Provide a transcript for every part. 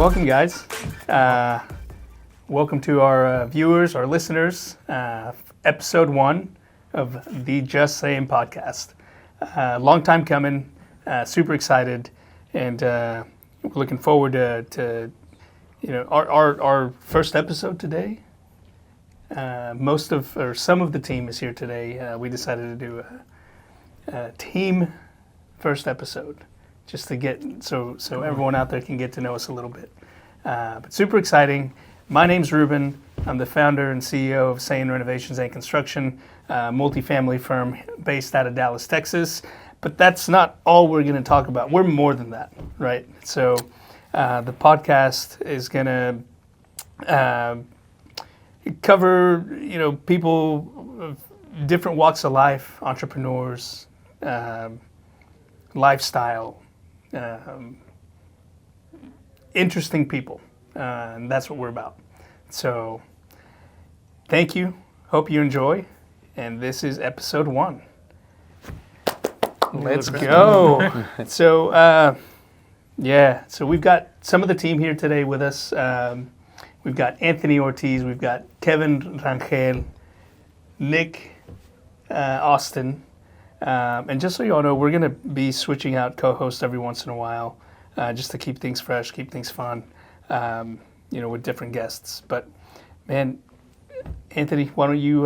welcome guys. Welcome to our viewers, our listeners, episode 1 of the JustSayan podcast. Long time coming, super excited, and we're looking forward to our first episode today. Some of the team is here today. We decided to do a team first episode, just to get so everyone out there can get to know us a little bit. But super exciting. My name's Ruben. I'm the founder and CEO of JustSayan Renovations and Construction, multifamily firm based out of Dallas, Texas. But that's not all we're going to talk about. We're more than that, right? So the podcast is going to cover, people of different walks of life, entrepreneurs, lifestyle, interesting people, and that's what we're about. So thank you. Hope you enjoy. And this is episode 1. Let's go. So we've got some of the team here today with us. We've got Anthony Ortiz, we've got Kevin Rangel, Nick Austin. And just so you all know, we're going to be switching out co-hosts every once in a while, just to keep things fresh, keep things fun, with different guests. But, man, Anthony, why don't you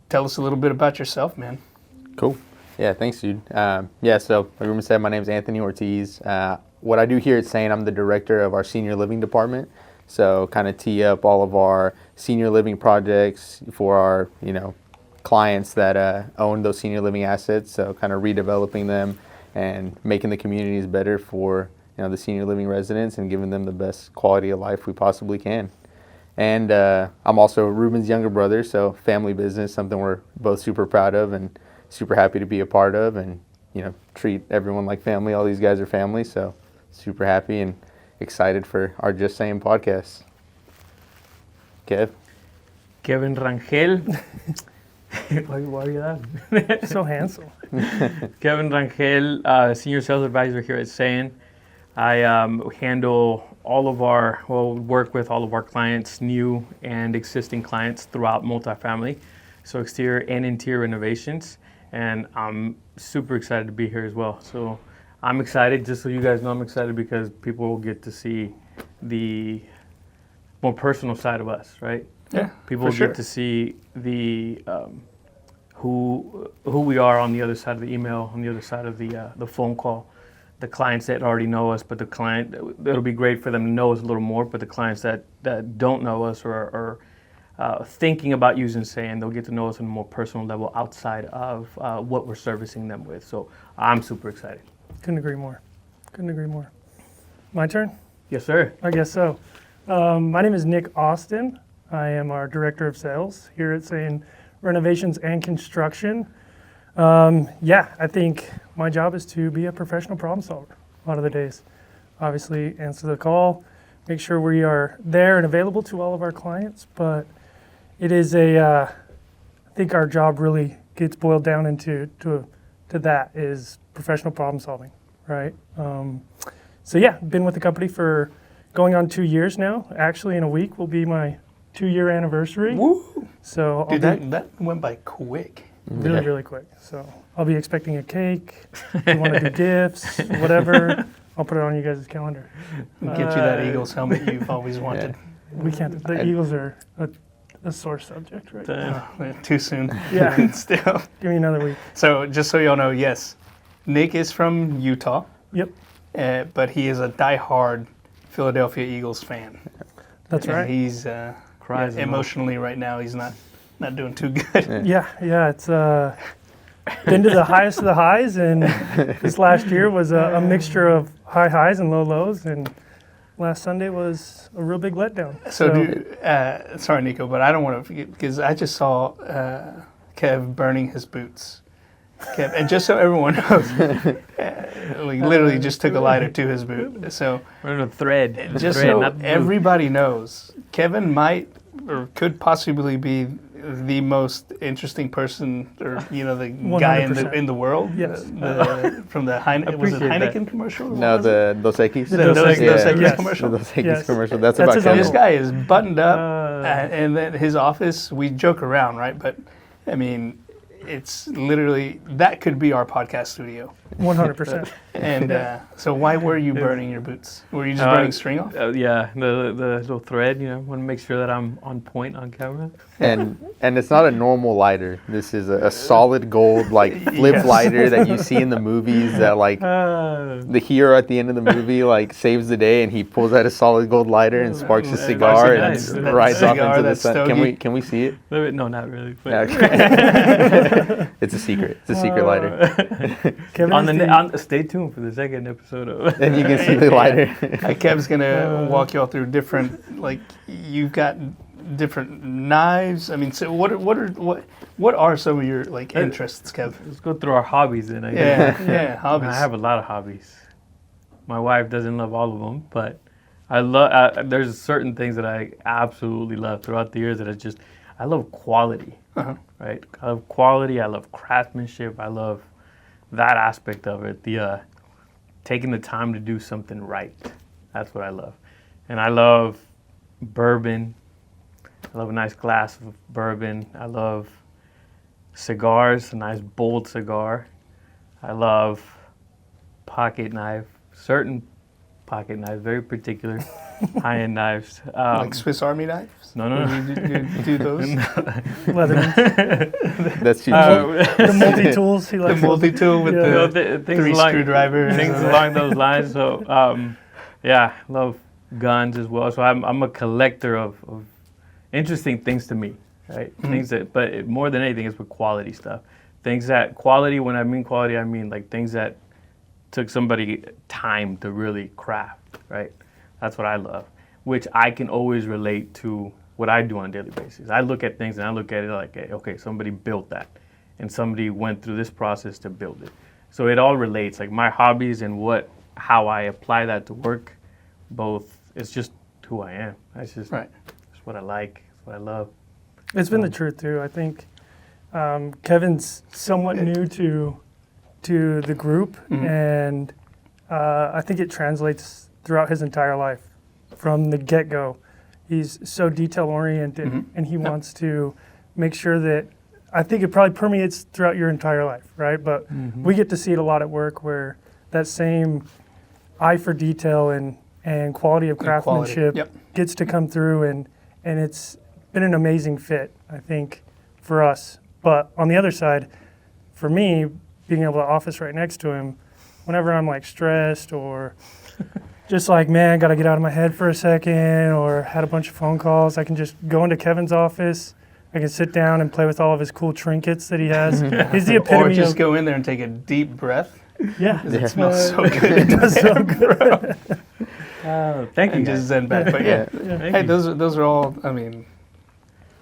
tell us a little bit about yourself, man? Cool. Yeah, thanks, dude. So like Ruben said, my name is Anthony Ortiz. What I do here at JustSayan, I'm the director of our senior living department. So kind of tee up all of our senior living projects for our, clients that own those senior living assets. So kind of redeveloping them and making the communities better for, the senior living residents and giving them the best quality of life we possibly can. And I'm also Ruben's younger brother, so family business, something we're both super proud of and super happy to be a part of, and treat everyone like family. All these guys are family, so super happy and excited for our JustSayan podcast. Kevin Rangel. Why are you that? So handsome. Kevin Rangel, Senior Sales Advisor here at JustSayan. I handle work with all of our clients, new and existing clients throughout multifamily, so exterior and interior renovations. And I'm super excited to be here as well. So I'm excited, just so you guys know, I'm excited because people will get to see the more personal side of us, right? Yeah, people will get to see the who we are on the other side of the email, on the other side of the phone call. The clients that already know us, but it'll be great for them to know us a little more. But the clients that don't know us or are thinking about using JustSayan, they'll get to know us on a more personal level outside of what we're servicing them with. So I'm super excited. Couldn't agree more. My turn? Yes, sir. I guess so. My name is Nick Austin. I am our Director of Sales here at JustSayan Renovations and Construction. I think my job is to be a professional problem solver a lot of the days. Obviously, answer the call, make sure we are there and available to all of our clients, but it is I think our job really gets boiled down into that is professional problem solving, right? Been with the company for going on 2 years now. Actually, in a week will be my 2-year anniversary. Woo! So that went by quick. Really quick. So I'll be expecting a cake. If you want to do gifts, whatever, I'll put it on you guys' calendar. Get you that Eagles helmet you've always wanted. Yeah. We can't. The Eagles are a sore subject right now. Too soon. Yeah. Still. Give me another week. So just so y'all know, yes, Nick is from Utah. Yep. But he is a diehard Philadelphia Eagles fan. That's right. He's emotionally right now. He's not doing too good. Yeah. It's been to the highest of the highs, and this last year was a mixture of high highs and low lows, and last Sunday was a real big letdown. So sorry, Nico, but I don't want to forget, because I just saw Kev burning his boots. Kev, and just so everyone knows, we literally just took a lighter to his boot. So we're in a thread. Just so everybody knows, Kevin might or could possibly be the most interesting person, or the guy in 100%. the world. Yes. From the was it appreciate Heineken that. commercial? No, What was it? the Dos Equis. The Dos Equis Yes. commercial. The Dos Equis Yes. commercial. That's That's about his Kevin. This guy is buttoned up, Uh. and then his office. We joke around, right? But I mean, it's literally that could be our podcast studio. 100%. And so, why were you burning your boots? Were you just burning string off? Yeah, the little thread. Want to make sure that I'm on point on camera. And it's not a normal lighter. This is a solid gold flip Yes. lighter that you see in the movies that the hero at the end of the movie saves the day and he pulls out a solid gold lighter and sparks a cigar nice. and That rides off cigar, into the that sun. stogie. Can we see it? No, not really. But Okay. It's a secret. It's a secret lighter. Kevin on is stay tuned for the second episode of. And you can see the lighter. Kev's gonna walk y'all through different. You've got different knives. I mean, so what are some of your interests, Kev? Let's go through our hobbies then. I guess. Yeah, hobbies. I have a lot of hobbies. My wife doesn't love all of them, but I love. There's certain things that I absolutely love throughout the years that I love quality. Uh-huh. Right? I love quality. I love craftsmanship. I love that aspect of it. The taking the time to do something right. That's what I love. And I love bourbon. I love a nice glass of bourbon. I love cigars, a nice bold cigar. I love pocket knife, certain pocket knives, very particular, high-end knives. Like Swiss Army knives? No. You do those? Leatherman. That's too cheap. The multi-tools. He The likes multi-tool with Yeah. the things three screwdrivers. things along those lines. So, yeah, love guns as well. So I'm a collector of interesting things to me, right? Things that, but more than anything, it's with quality stuff. Things that quality. When I mean quality, I mean things that took somebody time to really craft, right? That's what I love, which I can always relate to what I do on a daily basis. I look at things and I look at it like, okay, somebody built that, and somebody went through this process to build it. So it all relates, like my hobbies and how I apply that to work. Both, it's just who I am. That's just Right. it's what I like. It's what I love. It's been the truth too. I think Kevin's somewhat new to the group, and I think it translates throughout his entire life. From the get-go, he's so detail-oriented, and he wants to make sure that. I think it probably permeates throughout your entire life, right? But we get to see it a lot at work, where that same eye for detail and quality of craftsmanship gets to come through, and it's been an amazing fit, I think, for us. But on the other side, for me, being able to office right next to him, whenever I'm stressed or just man, got to get out of my head for a second, or had a bunch of phone calls, I can just go into Kevin's office. I can sit down and play with all of his cool trinkets that he has. He's the Or epitome just of go in there and take a deep breath. yeah. It smells so good. It does so good. Thank you. And Guys. just zen back. But yeah, Thank hey, you. those are all. I mean,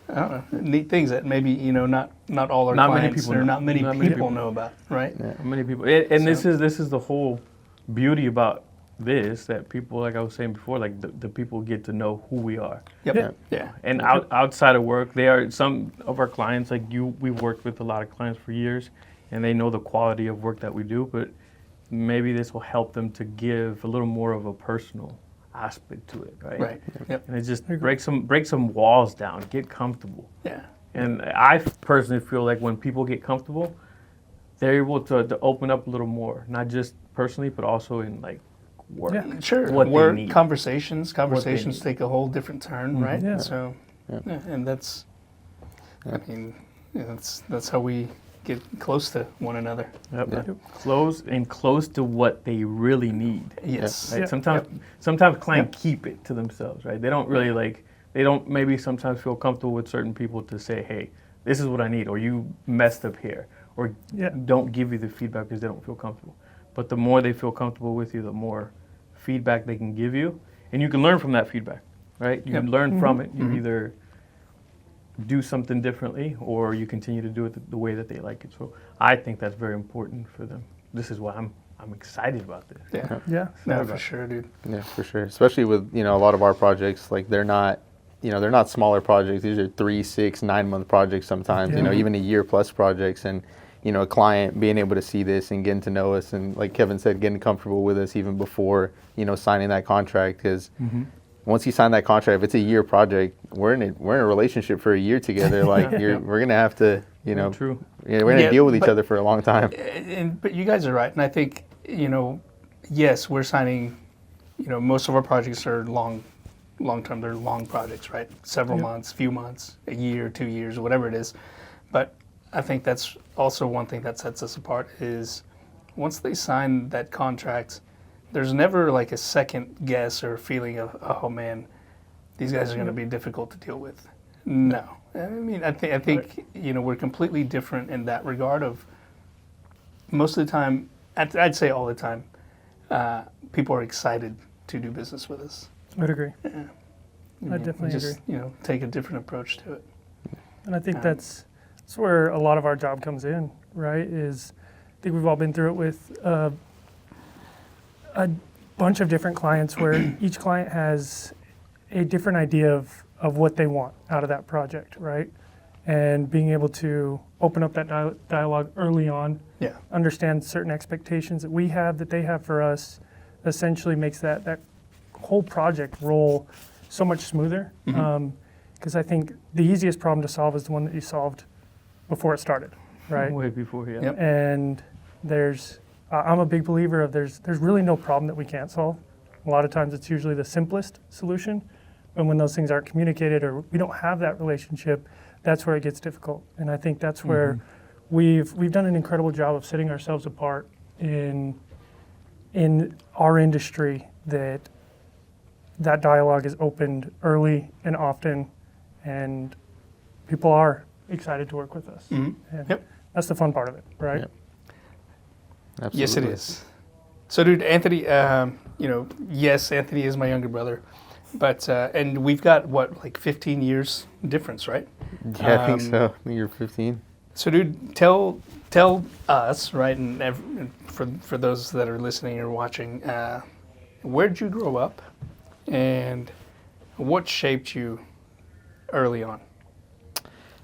I don't know, neat things that maybe not all our Not many clients people or know. not many Not many people people. know about, right? How many people? And this is the whole beauty about this, that people, like I was saying before, the people get to know who we are. Yep. Yeah. And outside of work, they are some of our clients, like you. We've worked with a lot of clients for years, and they know the quality of work that we do. But maybe this will help them to give a little more of a personal aspect to it, right? Right. Yep. And it just break some walls down, get comfortable. Yeah. And I personally feel like when people get comfortable, they're able to open up a little more, not just personally, but also in work. Yeah. Sure. What they Work need. conversations need. take a whole different turn, right? Yeah. So, and that's, I mean, that's how we get close to one another. Yep. Close to what they really need. Yes. Right? Yeah. Sometimes clients keep it to themselves, right? They don't really they don't maybe sometimes feel comfortable with certain people to say, hey, this is what I need, or you messed up here, or don't give you the feedback because they don't feel comfortable. But the more they feel comfortable with you, the more feedback they can give you, and you can learn from that feedback, right? You can learn from it. You either do something differently, or you continue to do it the way that they like it. So I think that's very important for them. This is why I'm excited about this. Yeah. Yeah. No, for sure, dude. Yeah, for sure. Especially with a lot of our projects, they're not they're not smaller projects. These are 3, 6, 9-month projects sometimes, Yeah. even a year plus projects. And, a client being able to see this and getting to know us and, like Kevin said, getting comfortable with us even before, signing that contract. Because once you sign that contract, if it's a year project, we're in a relationship for a year together. Like we're going to have to, True. we're going to deal with each other for a long time. But you guys are right. And I think, yes, we're signing, most of our projects are long term. They're long projects, right? Several months, few months, a year, 2 years, whatever it is. But I think that's also one thing that sets us apart is once they sign that contract, there's never like a second guess or feeling of, oh man, these guys are going to be difficult to deal with. No. I mean, I think we're completely different in that regard of most of the time, I'd say all the time, people are excited to do business with us. I'd agree. Yeah. I definitely just, take a different approach to it. And I think that's where a lot of our job comes in, right? I think we've all been through it with a bunch of different clients where each client has a different idea of what they want out of that project, right? And being able to open up that dialogue early on, understand certain expectations that we have, that they have for us, essentially makes that whole project roll so much smoother. Because I think the easiest problem to solve is the one that you solved before it started, right? Way before, yeah. Yep. And I'm a big believer of there's really no problem that we can't solve. A lot of times it's usually the simplest solution, but when those things aren't communicated or we don't have that relationship, that's where it gets difficult. And I think that's where we've done an incredible job of setting ourselves apart in our industry, that dialogue is opened early and often, and people are excited to work with us. And that's the fun part of it, right? Yep. Absolutely. Yes, it is. So, dude, Anthony, yes, Anthony is my younger brother, but and we've got like 15 years difference, right? Yeah, I think so. I think you're 15. So, dude, tell us, right, and for those that are listening or watching, where'd you grow up, and what shaped you early on?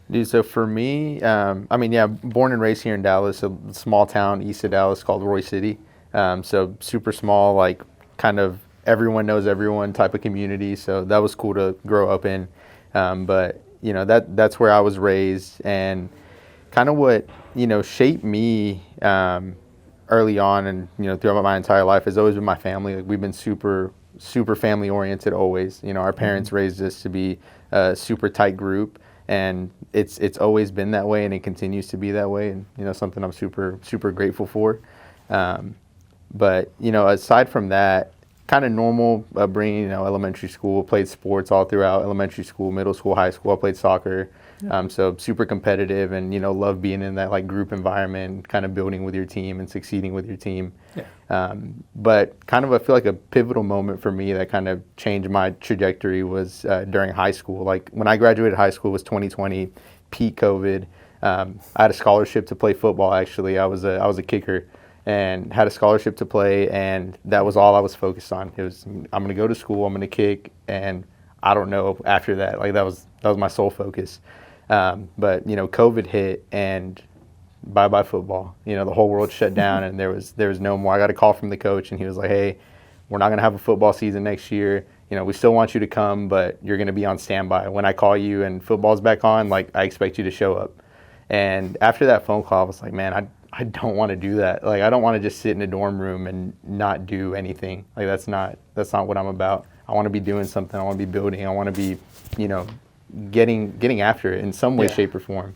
Dude, so for me, born and raised here in Dallas, a small town east of Dallas called Roy City. So super small, like kind of everyone knows everyone type of community. So that was cool to grow up in. But that's where I was raised, and kind of what shaped me early on, and throughout my entire life has always been my family. Like, we've been super family oriented always. Our parents raised us to be a super tight group. And it's always been that way, and it continues to be that way, and something I'm super grateful for. But aside from that, kind of normal upbringing. Elementary school, played sports all throughout elementary school, middle school, high school. I played soccer, so super competitive, and love being in that like group environment, kind of building with your team and succeeding with your team. But kind of I feel like a pivotal moment for me that kind of changed my trajectory was during high school. Like when I graduated high school was 2020, peak COVID. I had a scholarship to play football. Actually, I was a kicker, and had a scholarship to play, and that was all I was focused on. It was, I'm going to go to school, I'm going to kick, and I don't know after that. Like that was my sole focus. But COVID hit, and bye football. The whole world shut down, and there was no more. I got a call from the coach, and he was like, "Hey, we're not going to have a football season next year. We still want you to come, but you're going to be on standby. When I call you and football's back on, like I expect you to show up." And after that phone call, I was like, man, I don't want to do that. Like, I don't want to just sit in a dorm room and not do anything. Like, that's not what I'm about. I want to be doing something. I want to be building. I want to be, getting after it in some way, shape, or form.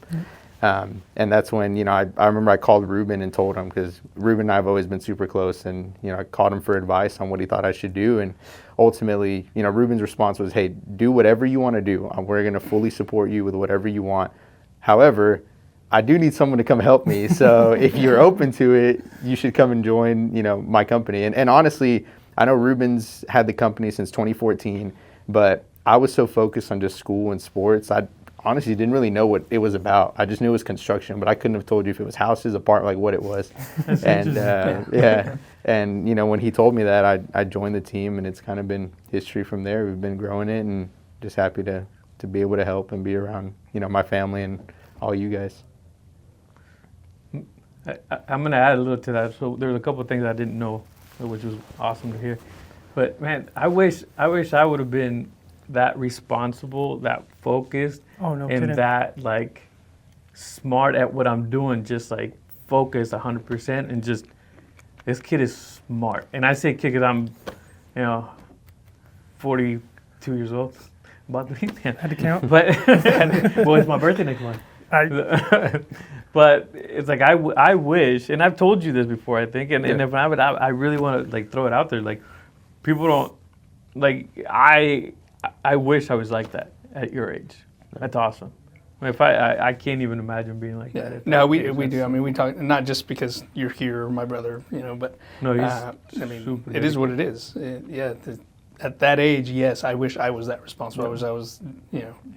And that's when, I remember I called Ruben and told him, because Ruben and I have always been super close, and, I called him for advice on what he thought I should do. And ultimately, Ruben's response was, hey, do whatever you want to do. We're going to fully support you with whatever you want. However, I do need someone to come help me. So if you're open to it, you should come and join, my company. And honestly, I know Ruben's had the company since 2014, but I was so focused on just school and sports. I honestly didn't really know what it was about. I just knew it was construction, but I couldn't have told you if it was houses, apartment, like what it was. And And when he told me that, I joined the team, and it's kind of been history from there. We've been growing it, and just happy to be able to help and be around, my family and all you guys. I'm going to add a little to that. So there's a couple of things I didn't know, which was awesome to hear. But man, I wish I would have been that responsible, that focused, Oh, no and kidding. that like smart at what I'm doing, just like focused 100% and just, this kid is smart. And I say kid because I'm, 42 years old. About to be, man. Had to count. But, well, it's my birthday next month. But it's like I wish, and I've told you this before, I think, and if I really want to like throw it out there, like people don't like I wish I was like that at your age. That's awesome. I mean, if I can't even imagine being like that. At No, that we age. do. I mean, we talk not just because you're here or my brother, but No, he's I mean, super it is what it is. At that age, yes, I wish I was that responsible. I was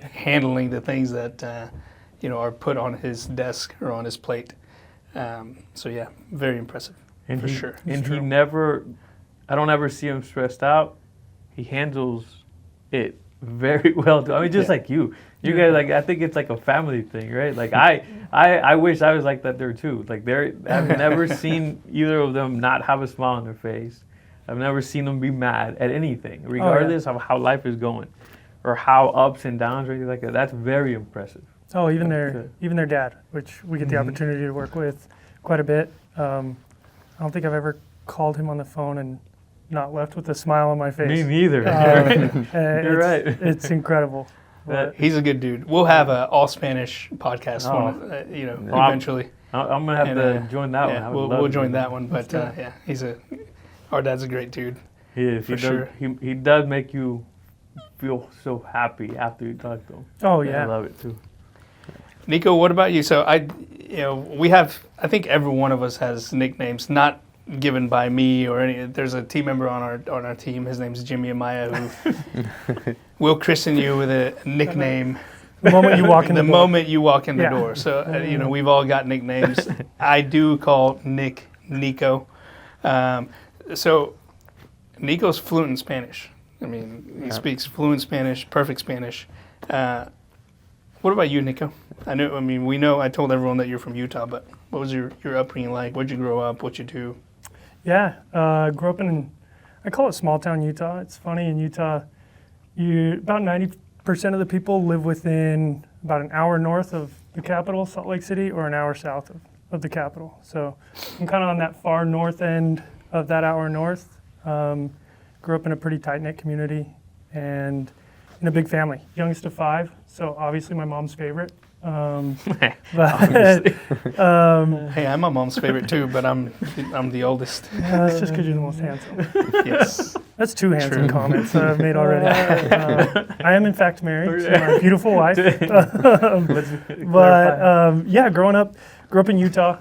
handling the things that are put on his desk or on his plate. So yeah, very impressive and for he, sure. And he never, I don't ever see him stressed out. He handles it very well too. I mean, just like you guys, like I think it's like a family thing, right? Like I wish I was like that there too. Like I've never seen either of them not have a smile on their face. I've never seen them be mad at anything, regardless of how life is going, or how ups and downs or anything like that. That's very impressive. Oh, even their dad, which we get the opportunity to work with quite a bit. I don't think I've ever called him on the phone and not left with a smile on my face. Me neither. You're right. It's incredible. But He's a good dude. We'll have an all Spanish podcast, eventually. I'm gonna have to join that one. Yeah, I would love we'll to. join that one. But our dad's a great dude. He is. For sure. He does make you feel so happy after you talk to him. Oh I yeah. love it too. Nico, what about you? So we have. I think every one of us has nicknames, not given by me or any. There's a team member on our team. His name's Jimmy Amaya, who will christen you with a nickname The moment you walk in the door. moment you walk in the Yeah. door. So we've all got nicknames. I do call Nick Nico. So Nico's fluent in Spanish. I mean, he speaks fluent Spanish, perfect Spanish. What about you, Nico? We know. I told everyone that you're from Utah, but what was your upbringing like? Where'd you grow up? What'd you do? Yeah, grew up in, I call it small town Utah. It's funny, in Utah, about 90% of the people live within about an hour north of the capital, Salt Lake City, or an hour south of the capital. So I'm kind of on that far north end of that hour north. Grew up in a pretty tight-knit community and in a big family, youngest of 5, so obviously my mom's favorite. But Hey, I'm my mom's favorite too, but I'm the oldest. it's just because you're the most handsome. Yes. That's 2 handsome comments that I've made already. I am in fact married to my beautiful wife. Grew up in Utah,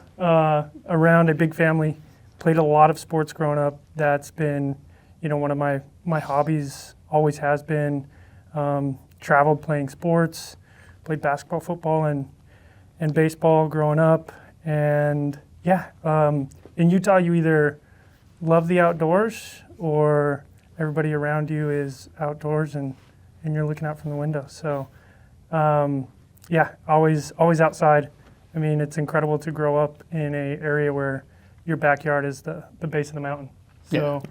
around a big family. Played a lot of sports growing up. That's been, one of my hobbies. Always has been. Traveled playing sports. Played basketball, football, and baseball growing up. And in Utah, you either love the outdoors or everybody around you is outdoors and you're looking out from the window. So, always outside. I mean, it's incredible to grow up in an area where your backyard is the base of the mountain. So,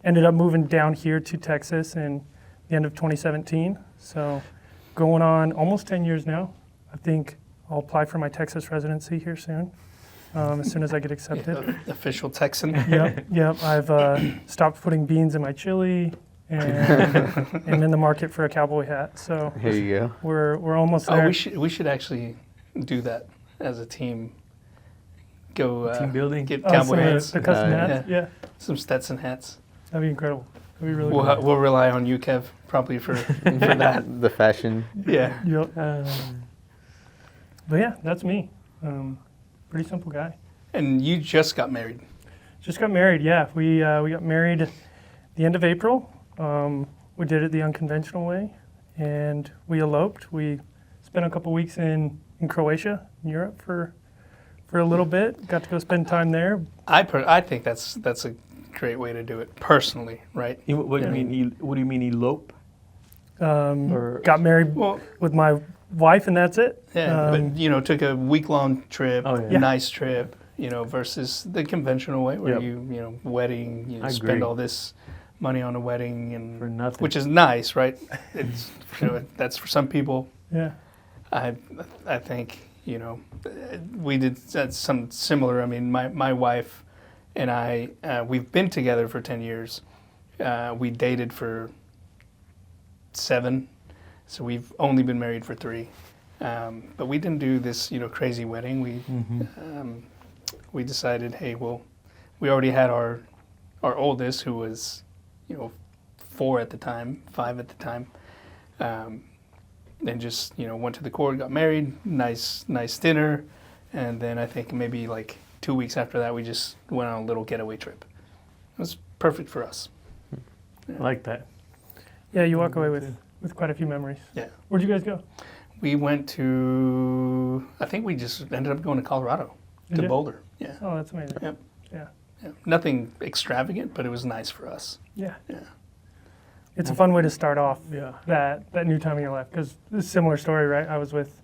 ended up moving down here to Texas in the end of 2017. So, going on almost 10 years now. I think I'll apply for my Texas residency here soon, as soon as I get accepted. Official Texan. Yep. I've stopped putting beans in my chili and I'm in the market for a cowboy hat. So Here you go. we're almost there. We should actually do that as a team. Go Team building. Get Oh, cowboy some of hats. the custom Yeah. hats. Yeah, Some Stetson hats. that'd be incredible. That'd be really cool. We'll rely on you, Kev, probably for that. The fashion. Yeah. Yep. But yeah, that's me. Pretty simple guy. And you just got married. Just got married. Yeah, we got married the end of April. We did it the unconventional way, and we eloped. We spent a couple weeks in Croatia, in Europe, for a little bit. Got to go spend time there. I think that's a great way to do it personally, right? What do you mean? What do you mean elope? Or- got married Well, with my wife, and that's it. yeah, but took a week-long trip, Oh, yeah. nice trip, versus the conventional way where Yep. wedding, I spend agree. all this money on a wedding and For nothing. which is nice, right? It's that's for some people. Yeah. I think we did some similar. I mean, my wife and I we've been together for 10 years. We dated for 7, so we've only been married for 3. But we didn't do this crazy wedding. We decided, hey, well, we already had our oldest, who was 4 at the time, 5 at the time. And just went to the court, got married, nice dinner, and then I think maybe like 2 weeks after that we just went on a little getaway trip. It was perfect for us. I like that. Yeah, you walk away with quite a few memories. Yeah. Where'd you guys go? We went to, I think we just ended up going to Colorado, Did to you? Boulder. Yeah. Oh, that's amazing. Yep. Yeah. Yeah. Nothing extravagant, but it was nice for us. Yeah. Yeah. It's a fun way to start off Yeah. that new time in your life, because it's a similar story, right? I was with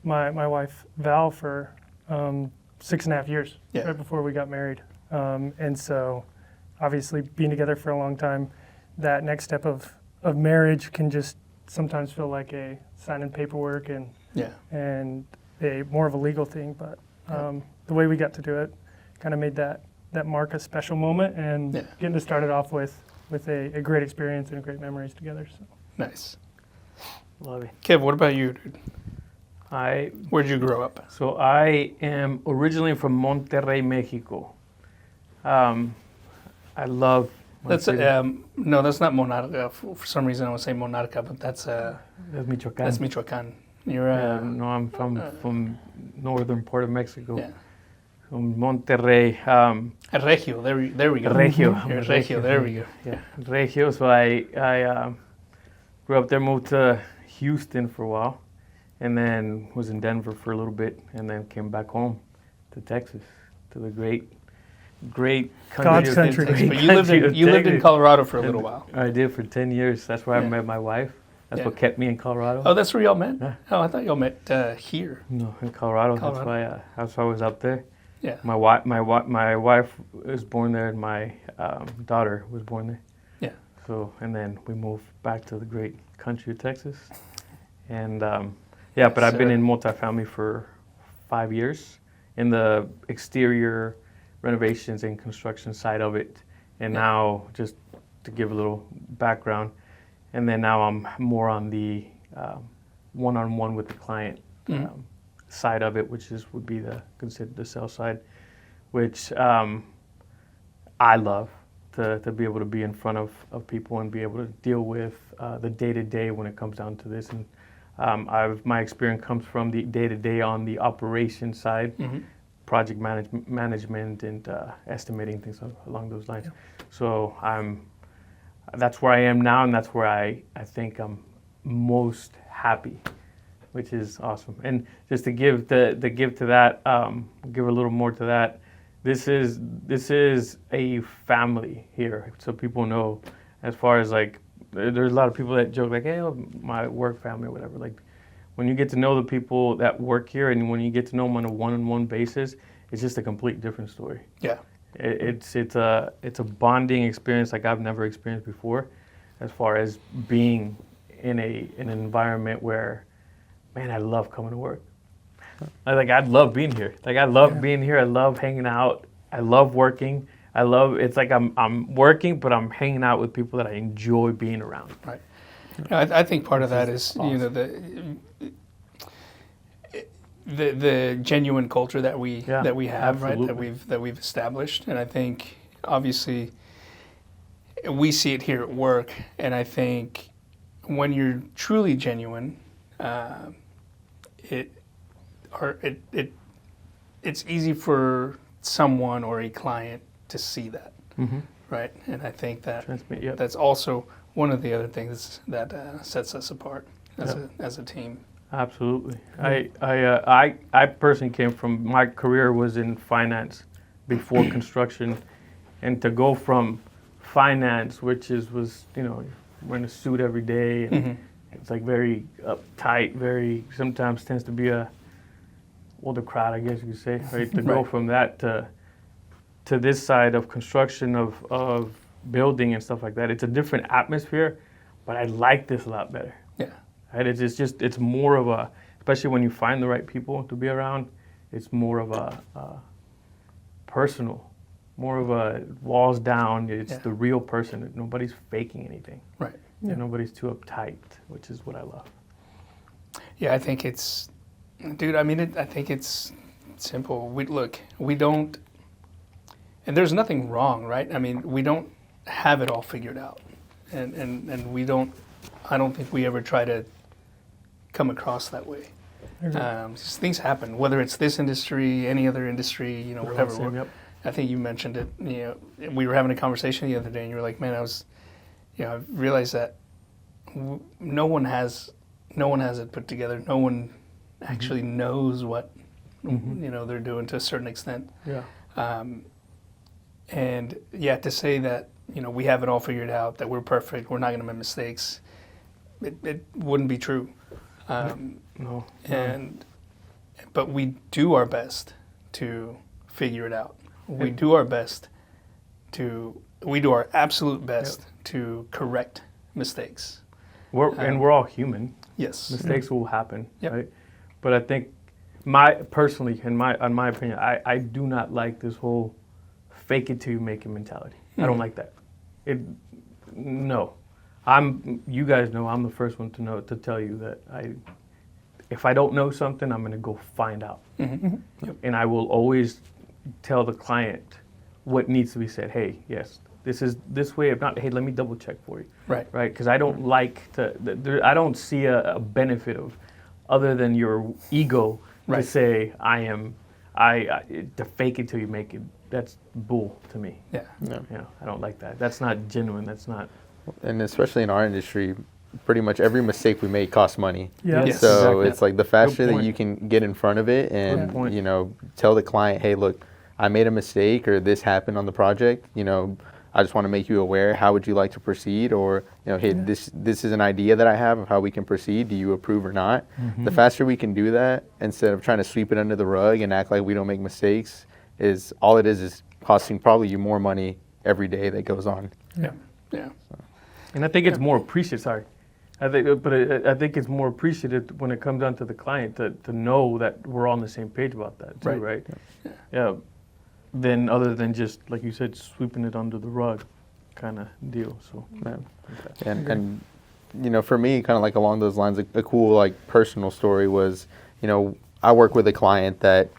my wife Val for 6.5 years, Yeah. right before we got married, and so obviously being together for a long time, that next step of marriage can just sometimes feel like a signing paperwork and Yeah. a more of a legal thing, but the way we got to do it kind of made that mark a special moment, and Yeah. getting to start it off with a great experience and great memories together. So. Nice. Love it. Kev, what about you, dude? I Where'd you grow up? So I am originally from Monterrey, Mexico. I love my That's city. no, that's not Monarca. For some reason, I would say Monarca, but that's Michoacán. that's Michoacán. You're No, I'm from northern part of Mexico. yeah. From Monterrey. Regio. There we go. Regio. You're Regio. There we go. Yeah, Regio. So I grew up there, moved to Houston for a while, and then was in Denver for a little bit, and then came back home to Texas, to the great country. God's of- country. great But you lived in Texas. Colorado for a little while. I did for 10 years. That's where I Yeah. met my wife. That's Yeah. what kept me in Colorado. Oh, that's where y'all met. Yeah. Oh, I thought y'all met here. No, in Colorado. Colorado. That's why I was up there. Yeah. My wife was born there, and my daughter was born there. Yeah. So, and then we moved back to the great country of Texas. And but I've been Sir. in multifamily for 5 years in the exterior renovations and construction side of it. And Yeah. now, just to give a little background, and then now I'm more on the one-on-one with the client Mhm. side of it, which would be considered the sales side, which I love to be able to be in front of people and be able to deal with the day-to-day when it comes down to this. And my experience comes from the day-to-day on the operation side, Mhm. project management and estimating things along those lines. So that's where I am now, and that's where I think I'm most happy, which is awesome. And just to give to that, give a little more to that. This is a family here, so people know. As far as like, there's a lot of people that joke like, "Hey, my work family or whatever." Like, when you get to know the people that work here, and when you get to know them on a one-on-one basis, it's just a complete different story. Yeah. It's a bonding experience like I've never experienced before, as far as being in an environment where, man, I love coming to work. I love being here. Like, I love being here. I love hanging out. I love working. It's like I'm working, but I'm hanging out with people that I enjoy being around. Right. I think part of that is the genuine culture that we have, right? absolutely. That we've established, and I think obviously we see it here at work, and I think when you're truly genuine, it's easy for someone or a client to see that, right? And I think that Transmit, yep. that's also one of the other things that sets us apart as a team. Absolutely. I personally came from, my career was in finance before construction, and to go from finance, which was wearing a suit every day. And it's like very uptight, very sometimes tends to be a older crowd, I guess you could say, right? To go from that to this side of construction of building and stuff like that, it's a different atmosphere, but I like this a lot better. Yeah. Right? It's more of a, especially when you find the right people to be around, it's more of a personal, more of a walls down. It's the real person. Nobody's faking anything. Right. Yeah. Nobody's too uptight, which is what I love. Yeah, I think it's, dude. I mean, I think it's simple. We don't, and there's nothing wrong, right? I mean, we don't have it all figured out, and we don't. I don't think we ever try to come across that way. Just things happen, whether it's this industry, any other industry, you know, whatever. Yep. I think you mentioned it. You know, we were having a conversation the other day, and you were like, "Man, I realized that no one has it put together. No one actually knows what you know they're doing to a certain extent." Yeah. And yeah, to say that you know we have it all figured out, that we're perfect, we're not going to make mistakes, it wouldn't be true. No. But we do our best to figure it out. We do our absolute best to correct mistakes. We're all human. Yes. Mistakes will happen, Yep. right? But I think in my opinion, I do not like this whole fake it till you make it mentality. I don't like that. No. You guys know I'm the first one to tell you that if I don't know something, I'm going to go find out. Yep. And I will always tell the client what needs to be said. Hey, yes, this is this way. If not, hey, let me double check for you. Right. Right? Because I don't like I don't see a benefit of other than your ego to say to fake it till you make it. That's bull to me. Yeah. Yeah, I don't like that. That's not genuine. That's not. And especially in our industry, pretty much every mistake we make costs money. Yeah. Yes. So Exactly. it's like the faster that point. you can get in front of it and, point. you know, tell the client, hey, look, I made a mistake or this happened on the project, you know, I just want to make you aware. How would you like to proceed? Or, you know, hey, this is an idea that I have of how we can proceed. Do you approve or not? The faster we can do that, instead of trying to sweep it under the rug and act like we don't make mistakes, is all it is costing probably you more money every day that goes on. Yeah. Yeah. And I think it's more appreciated. Sorry, I think it's more appreciated when it comes down to the client to know that we're on the same page about that too, right? Yeah. Then other than just like you said, sweeping it under the rug, kind of deal. So. Yeah. And you know, for me, kind of like along those lines, a cool like personal story was, you know, I work with a client that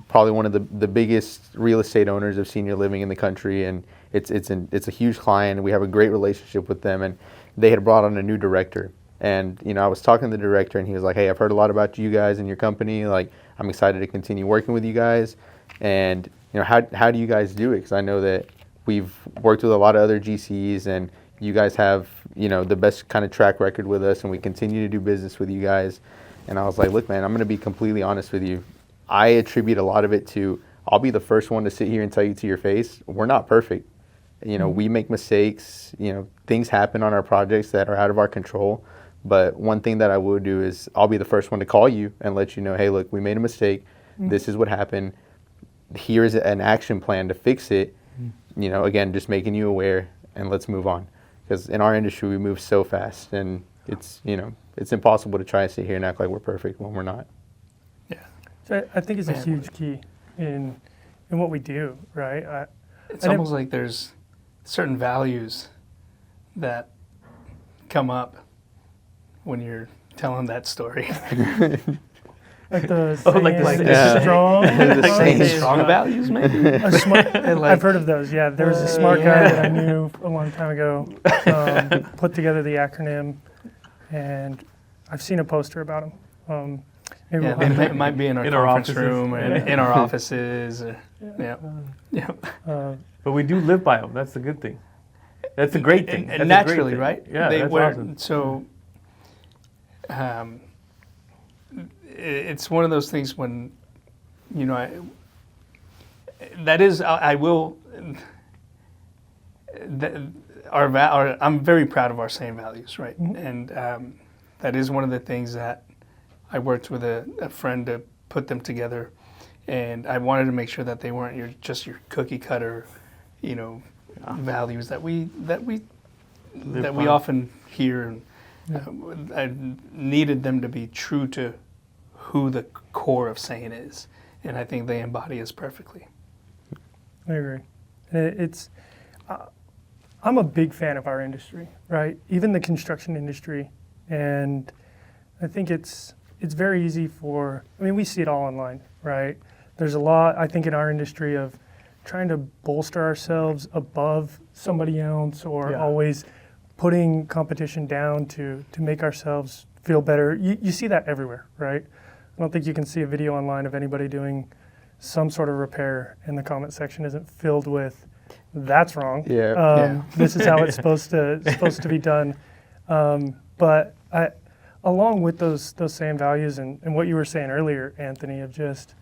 probably one of the biggest real estate owners of senior living in the country, and it's a huge client, and we have a great relationship with them, and they had brought on a new director. And, you know, I was talking to the director, and he was like, hey, I've heard a lot about you guys and your company. Like, I'm excited to continue working with you guys. And, you know, how do you guys do it? Because I know that we've worked with a lot of other GCs, and you guys have, you know, the best kind of track record with us, and we continue to do business with you guys. And I was like, look, man, I'm going to be completely honest with you. I attribute a lot of it to, I'll be the first one to sit here and tell you to your face, we're not perfect. You know, we make mistakes, you know, things happen on our projects that are out of our control. But one thing that I will do is I'll be the first one to call you and let you know, hey, look, we made a mistake. This is what happened. Here's an action plan to fix it. You know, again, just making you aware, and let's move on. Because in our industry, we move so fast, and it's, you know, it's impossible to try and sit here and act like we're perfect when we're not. Yeah. So I think it's a huge key in what we do, right? It's almost like there's certain values that come up when you're telling that story. Like the the strong, Strong values, maybe. I've heard of those. Yeah, there was a smart guy that I knew a long time ago. Put together the acronym, and I've seen a poster about him. Maybe Yeah, we'll it might be in our conference room, or in our offices. Or, yeah. But we do live by them. That's the good thing. That's a great thing. And That's a great naturally, thing. right? Yeah, that's awesome. So, it's one of those things when, you know, I will. I'm very proud of our same values, right? And that is one of the things that I worked with a friend to put them together, and I wanted to make sure that they weren't just your cookie cutter, values that we often hear. And I needed them to be true to who the core of Sayan is, and I think they embody us perfectly. I agree. I'm a big fan of our industry, right? Even the construction industry, and I think it's very easy we see it all online, right? There's a lot, I think, in our industry of trying to bolster ourselves above somebody else, or always putting competition down to make ourselves feel better. You see that everywhere, right? I don't think you can see a video online of anybody doing some sort of repair and the comment section isn't filled with, that's wrong. This is how it's supposed to be done. But along with those same values and what you were saying earlier, Anthony, of just,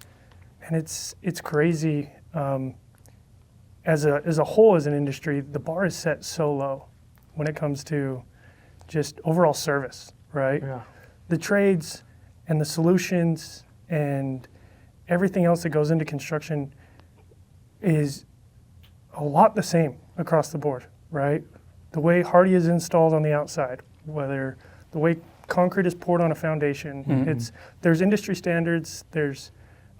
and it's crazy. As a whole, as an industry, the bar is set so low when it comes to just overall service, right? Yeah. The trades and the solutions and everything else that goes into construction is a lot the same across the board, right? The way hardy is installed on the outside, whether the way concrete is poured on a foundation, there's industry standards, there's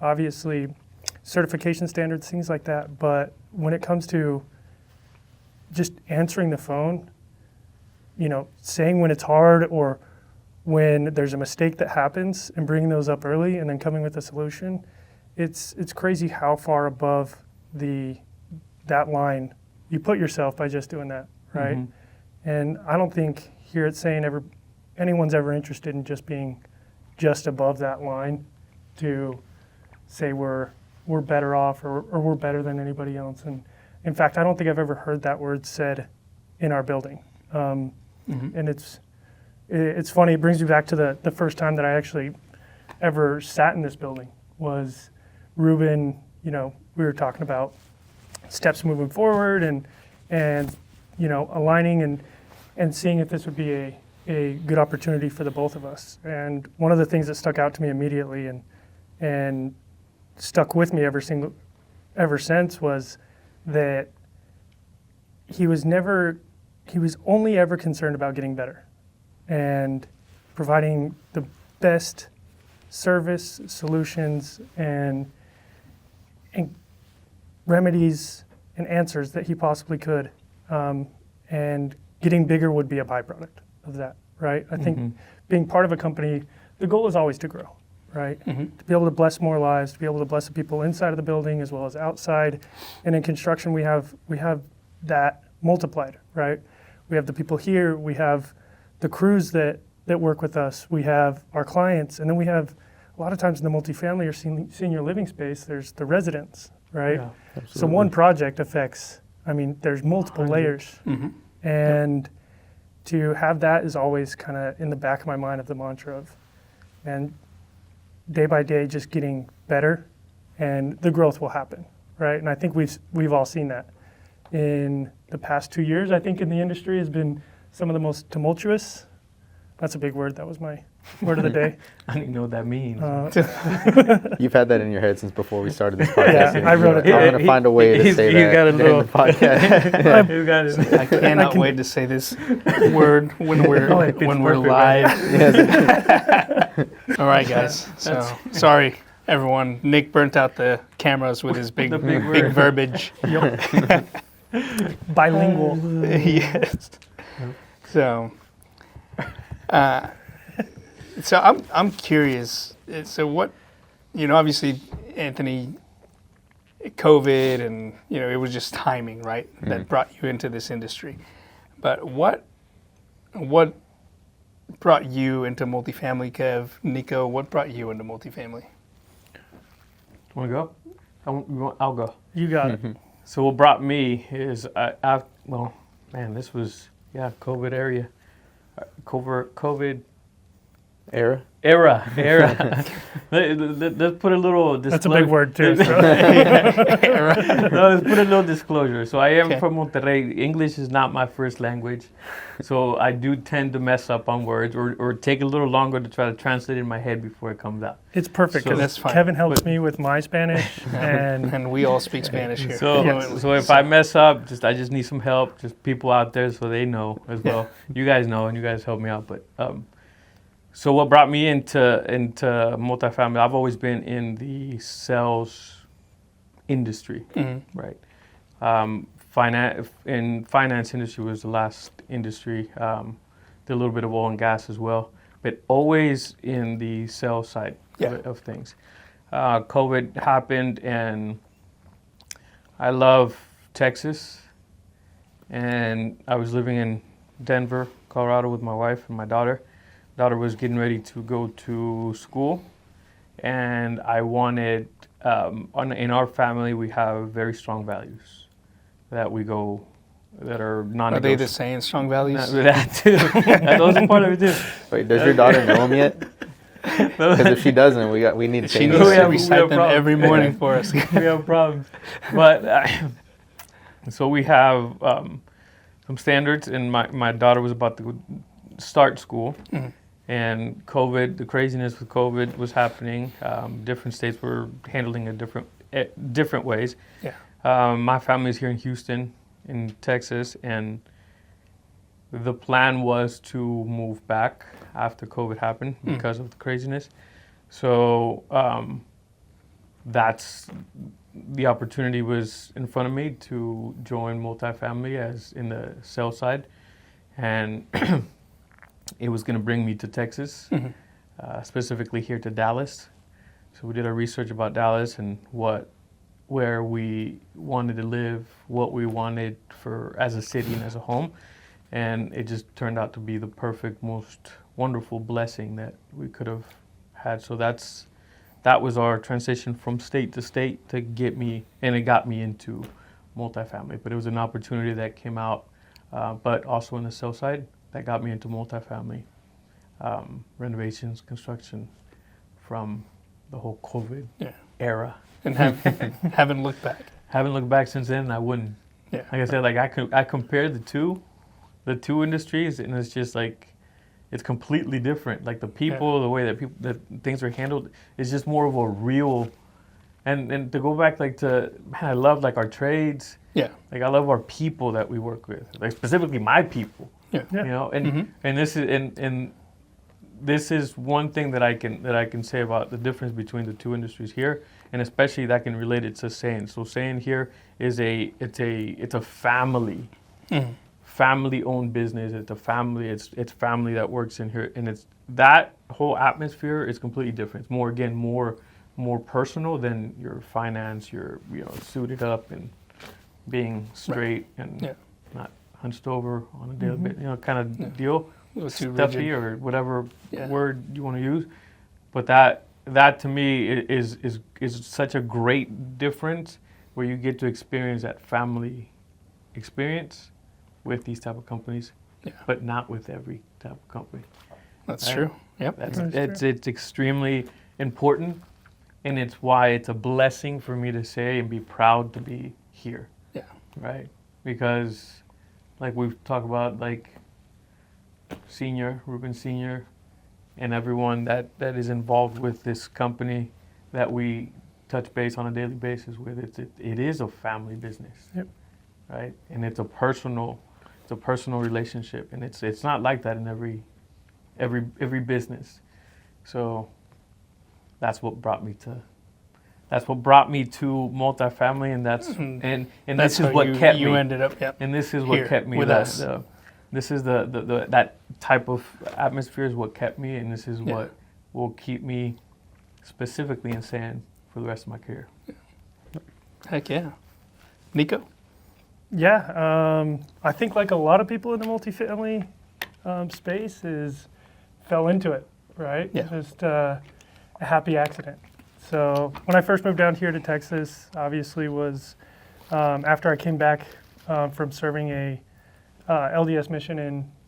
obviously certification standards, things like that. But when it comes to just answering the phone, saying when it's hard or when there's a mistake that happens and bringing those up early and then coming with a solution, it's crazy how far above that line you put yourself by just doing that, right? And I don't think here at Sayan anyone's ever interested in just being just above that line to say we're better off or we're better than anybody else. And in fact, I don't think I've ever heard that word said in our building. And it's funny, it brings me back to the first time that I actually ever sat in this building was Ruben. We were talking about steps moving forward and aligning and seeing if this would be a good opportunity for the both of us. And one of the things that stuck out to me immediately and stuck with me ever since was that he was only ever concerned about getting better and providing the best service, solutions, and remedies and answers that he possibly could. And getting bigger would be a byproduct of that, right? I think being part of a company, the goal is always to grow, right? To be able to bless more lives, to be able to bless the people inside of the building as well as outside. And in construction, we have that multiplied, right? We have the people here, we have the crews that work with us, we have our clients, and then we have, a lot of times in the multifamily or senior living space, there's the residents, right? Yeah, so one project affects, there's multiple layers. And to have that is always kind of in the back of my mind of the mantra of, and day by day just getting better and the growth will happen, right? And I think we've all seen that. In the past 2 years, I think in the industry has been some of the most tumultuous. That's a big word. That was my word of the day. I don't even know what that means. You've had that in your head since before we started this podcast. I wrote it I'm going to find a way to say that got a during little the podcast. I cannot wait to say this word when we're live. All right, guys. So sorry, everyone. Nick burnt out the cameras with his big verbiage. Bilingual. Yes. So, I'm curious. So what, obviously, Anthony, COVID and it was just timing, right? That brought you into this industry. But what brought you into multifamily, Kev? Nico, what brought you into multifamily? Want to go? I'll go. You got it. So what brought me is, this was, COVID area. COVID Era. Era. Let's put a little disclosure. That's a big word too. So. No, let's put a little disclosure. So I am Okay. from Monterrey. English is not my first language. So I do tend to mess up on words or take a little longer to try to translate it in my head before it comes out. It's perfect So- because That's fine. Kevin helps me with my Spanish, and And we all speak Spanish here. So, fluently. so if I mess up, I just need some help. Just people out there so they know as well. You guys know and you guys help me out. But so what brought me into multifamily? I've always been in the sales industry, Mhm. right? Finance industry was the last industry. Did a little bit of oil and gas as well, but always in the sales side of things. COVID happened, and I love Texas, and I was living in Denver, Colorado with my wife and my daughter. Daughter was getting ready to go to school, and I wanted, in our family, we have very strong values that we go, that are Are non-negotiable. they the saying strong values? That too. That's a part of it too. Wait, does your daughter know them yet? Because if she doesn't, we need to She change needs We to have- that. we recite have them problems. every morning for us. We have problems. But so we have some standards, and my daughter was about to start school, and COVID, the craziness with COVID was happening. Different states were handling it different ways. Yeah. My family's here in Houston, in Texas, and the plan was to move back after COVID happened because of the craziness. So that's the opportunity was in front of me to join multifamily as in the sales side, and it was going to bring me to Texas, specifically here to Dallas. So we did our research about Dallas and where we wanted to live, what we wanted for as a city and as a home, and it just turned out to be the perfect, most wonderful blessing that we could have had. So that was our transition from state to state to get me, and it got me into multifamily. But it was an opportunity that came out, but also in the sales side that got me into multifamily renovations, construction from the whole COVID era. And haven't looked back. Haven't looked back since then, and I wouldn't. Yeah. Like I said, like I compared the two industries, and it's just like it's completely different. Like the people, the way that things are handled is just more of a real. And to go back like to man, I love like our trades. Yeah. Like I love our people that we work with, like specifically my people. Yeah. You know, and this is one thing that I can say about the difference between the two industries here, and especially that can relate it to Sayan. So Sayan here is it's a family, family-owned business. It's a family. It's family that works in here, and it's that whole atmosphere is completely different. It's more personal than your finance. You're suited up and being straight and not hunched over on a daily basis, kind of deal. A little too Stuffy rigid. or whatever Yeah. word you want to use, but that to me is such a great difference where you get to experience that family experience with these type of companies, but not with every type of company. That's Right. true. Yep. It's extremely important, and it's why it's a blessing for me to say and be proud to be here. Yeah. Right, because like we've talked about, like Ruben Senior, and everyone that is involved with this company that we touch base on a daily basis with. It is a family business. Yep. Right, and it's a personal relationship, and it's not like that in every business. So that's what brought me to multifamily, and and That's this is how what you, kept you me. ended up. Yep. And this is what Here, kept me with us. This is that type of atmosphere is what kept me, and this is what will keep me specifically in Sayan for the rest of my career. Heck yeah. Nico? Yeah, I think like a lot of people in the multifamily space fell into it, right? Yeah. Just a happy accident. So when I first moved down here to Texas, obviously was after I came back from serving a LDS mission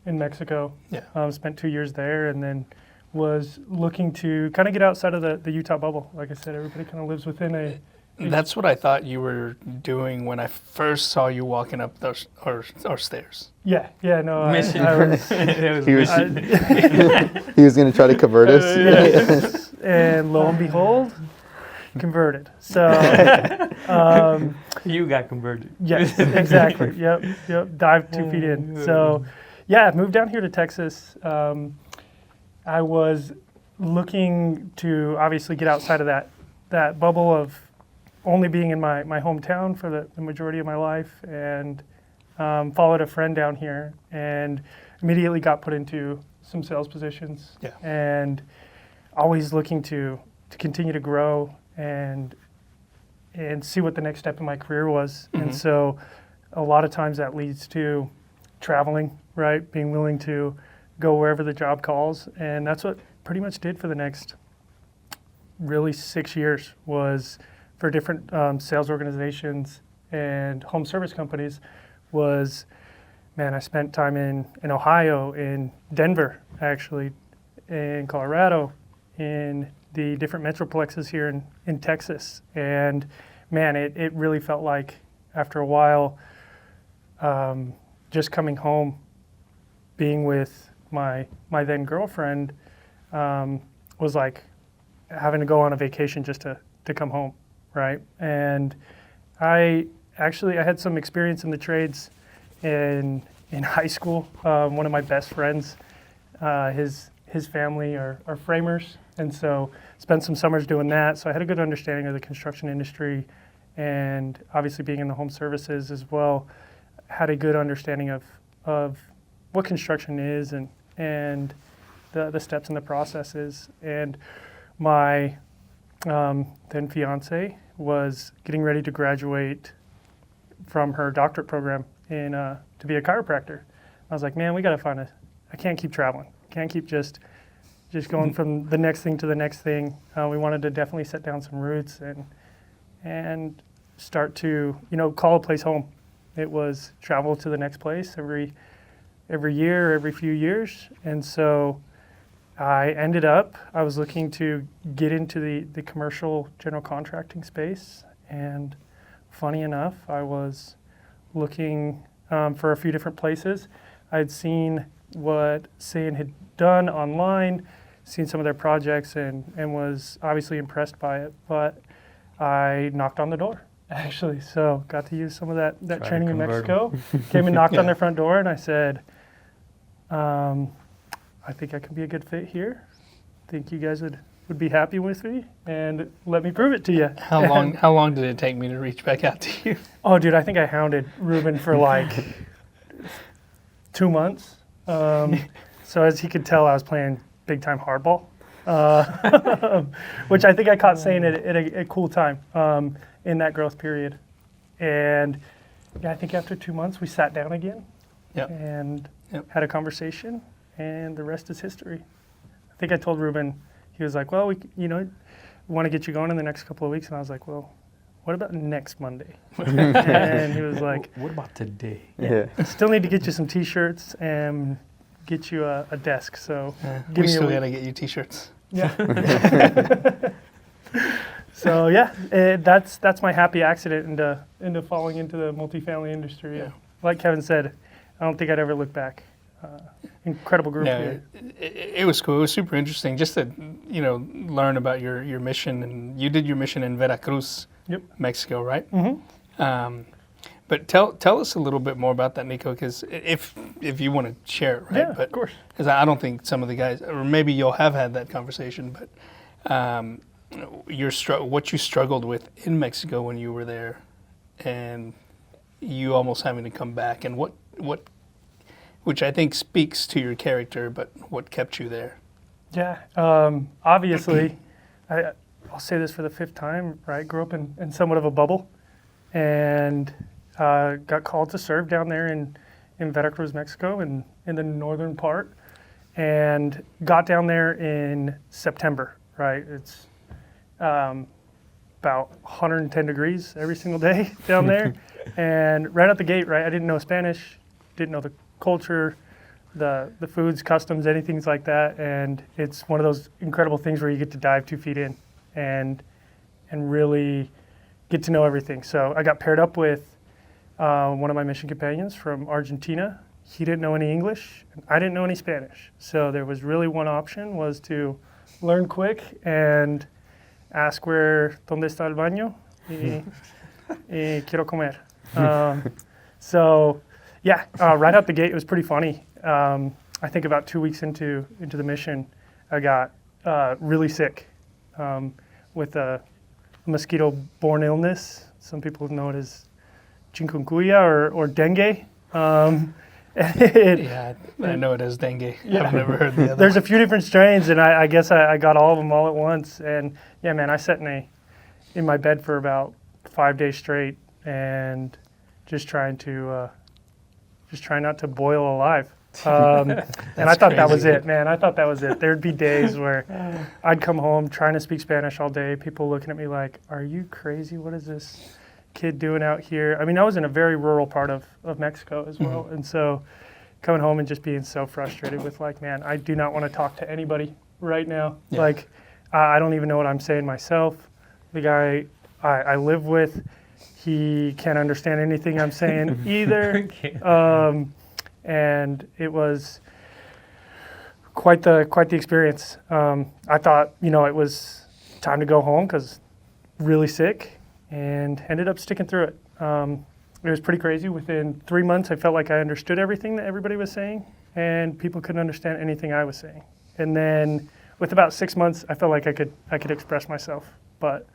in Mexico. Yeah. Spent 2 years there, and then was looking to kind of get outside of the Utah bubble. Like I said, everybody kind of lives within a. That's what I thought you were doing when I first saw you walking up those our stairs. Yeah, no, Mission. I was, It was He was, mission. he was going to try to convert us. yes, and lo and behold, converted. So, You got converted. yes, exactly. Yep. Dive 2 feet in. So, yeah, moved down here to Texas. I was looking to obviously get outside of that bubble of only being in my hometown for the majority of my life, and followed a friend down here and immediately got put into some sales positions. Yeah. And always looking to continue to grow and see what the next step in my career was. Mm-hmm. And so a lot of times that leads to traveling, right? Being willing to go wherever the job calls. And that's what pretty much did for the next really 6 years, was for different sales organizations and home service companies. Was, man, I spent time in Ohio, in Denver, actually, in Colorado, in the different metroplexes here in Texas. And man, it really felt like after a while, just coming home, being with my then girlfriend, was like having to go on a vacation just to come home, right? And I had some experience in the trades in high school. One of my best friends, his family are framers, and so spent some summers doing that. So I had a good understanding of the construction industry, and obviously being in the home services as well, had a good understanding of what construction is and the steps and the processes. And my then fiance was getting ready to graduate from her doctorate program to be a chiropractor. I was like, man, we got to find I can't keep traveling. Can't keep just going from the next thing to the next thing. We wanted to definitely set down some roots and start to, call a place home. It was travel to the next place every year, every few years. And so I was looking to get into the commercial general contracting space. And funny enough, I was looking for a few different places. I'd seen what JustSayan had done online, seen some of their projects, and was obviously impressed by it. But I knocked on the door, actually. So got to use some of that training in Mexico. Came and knocked on their front door, and I said, I think I can be a good fit here. Think you guys would be happy with me, and let me prove it to you. How long did it take me to reach back out to you? Oh, dude, I think I hounded Ruben for like 2 months. So as he could tell, I was playing big time hardball, which I think I caught saying at a cool time in that growth period. And yeah, I think after 2 months, we sat down again and had a conversation, and the rest is history. I think I told Ruben, he was like, well, we want to get you going in the next couple of weeks. And I was like, well, what about next Monday? And he was like, what about today? Yeah. still need to get you some T-shirts and get you a desk. So We still got to get you T-shirts. Yeah. So yeah, that's my happy accident into falling into the multifamily industry. Yeah. Like Kevin said, I don't think I'd ever look back. Incredible group here. It was cool. It was super interesting just to learn about your mission. And you did your mission in Veracruz, Mexico, right? Mm-hmm. But tell us a little bit more about that, Nico, because if you want to share it, right? Yeah, but, of course. Because I don't think some of the guys, or maybe you'll have had that conversation, but what you struggled with in Mexico when you were there, and you almost having to come back, and what which I think speaks to your character, but what kept you there? Yeah, obviously, I'll say this for the 5th time, right? Grew up in somewhat of a bubble, and got called to serve down there in Veracruz, Mexico, in the northern part, and got down there in September, right? It's about 110 degrees every single day down there, and right out the gate, right? I didn't know Spanish, didn't know the culture, the foods, customs, anything like that. And it's one of those incredible things where you get to dive 2 feet in and really get to know everything. So I got paired up with one of my mission companions from Argentina. He didn't know any English, and I didn't know any Spanish. So there was really one option, was to learn quick and ask where, ¿dónde está el baño? Y quiero comer. So yeah, right out the gate, it was pretty funny. I think about 2 weeks into the mission, I got really sick with a mosquito-borne illness. Some people know it as chikungunya or dengue. Yeah, I know it as dengue. Yeah. I've never heard the other. There's a few different strains, and I guess I got all of them all at once. And yeah, man, I sat in my bed for about 5 days straight, and just trying not to boil alive. And I thought that was it, man. I thought that was it. There'd be days where I'd come home trying to speak Spanish all day, people looking at me like, are you crazy? What is this kid doing out here? I mean, I was in a very rural part of Mexico as well. And so coming home and just being so frustrated with like, man, I do not want to talk to anybody right now. Yeah. Like, I don't even know what I'm saying myself. The guy I live with, he can't understand anything I'm saying either. And it was quite the experience. I thought, it was time to go home because really sick, and ended up sticking through it. It was pretty crazy. Within 3 months, I felt like I understood everything that everybody was saying, and people couldn't understand anything I was saying. And then with about 6 months, I felt like I could express myself. But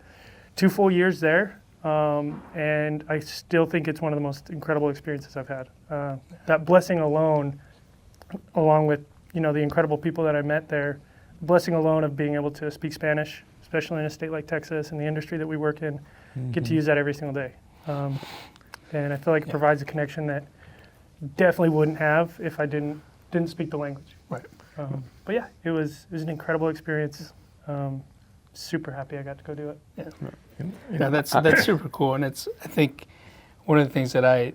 2 full years there, and I still think it's one of the most incredible experiences I've had. That blessing alone, along with the incredible people that I met there, blessing alone of being able to speak Spanish, especially in a state like Texas and the industry that we work in, get to use that every single day. And I feel like it provides a connection that definitely wouldn't have if I didn't speak the language. Right. But yeah, it was an incredible experience. Super happy I got to go do it. Yeah, that's super cool, and I think one of the things that I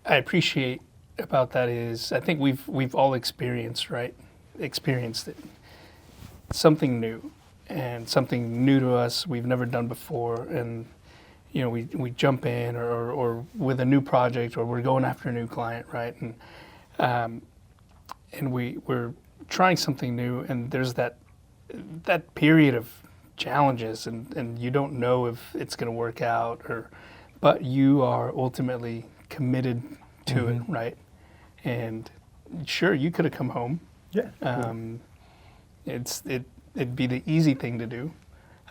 appreciate about that is I think we've all experienced it, something new, and something new to us we've never done before, and we jump in or with a new project, or we're going after a new client, right, and we're trying something new, and there's that period of challenges, and you don't know if it's going to work out, but you are ultimately committed to it, right? And sure, you could have come home. Yeah. It'd be the easy thing to do,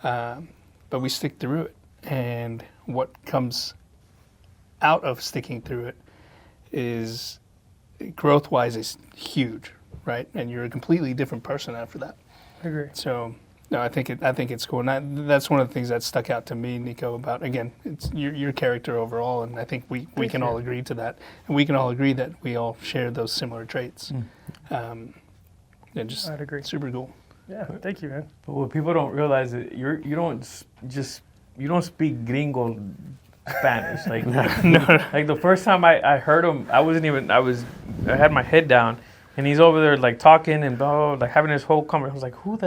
but we stick through it. And what comes out of sticking through it is, growth-wise, is huge, right? And you're a completely different person after that. I agree. So, no, I think it's cool, and that's one of the things that stuck out to me, Nico. About, again, it's your character overall, and I think we can all agree to that, and we can all agree that we all share those similar traits. And just I'd agree. Super cool. Yeah, thank you, man. But what people don't realize is you don't speak gringo Spanish. Like like the first time I heard him, I had my head down, and he's over there like talking and blah, like having this whole conversation. I was like, who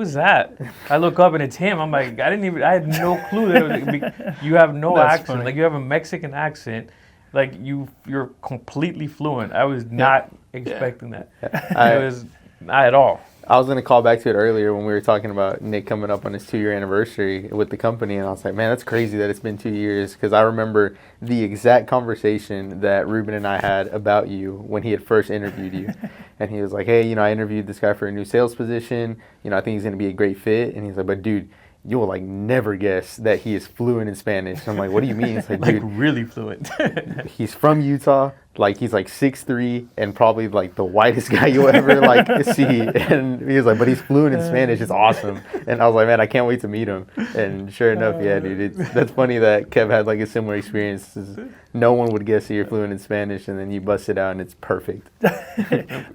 is that? I look up and it's him. I'm like, I had no clue that you have no That's accent. funny. Like you have a Mexican accent. Like you're completely fluent. I was not expecting that. It was not at all. I was going to call back to it earlier when we were talking about Nick coming up on his 2-year anniversary with the company, and I was like, man, that's crazy that it's been 2 years, because I remember the exact conversation that Ruben and I had about you when he had first interviewed you. And he was like, hey, I interviewed this guy for a new sales position. I think he's going to be a great fit. And he's like, but dude, you will never guess that he is fluent in Spanish. And I'm like, what do you mean? He's like, dude, really fluent. he's from Utah. He's 6'3" and probably the whitest guy you'll ever see. And he was like, but he's fluent in Spanish. It's awesome. And I was like, man, I can't wait to meet him. And sure enough, yeah, dude, that's funny that Kev had a similar experience. No one would guess that you're fluent in Spanish, and then you bust it out and it's perfect.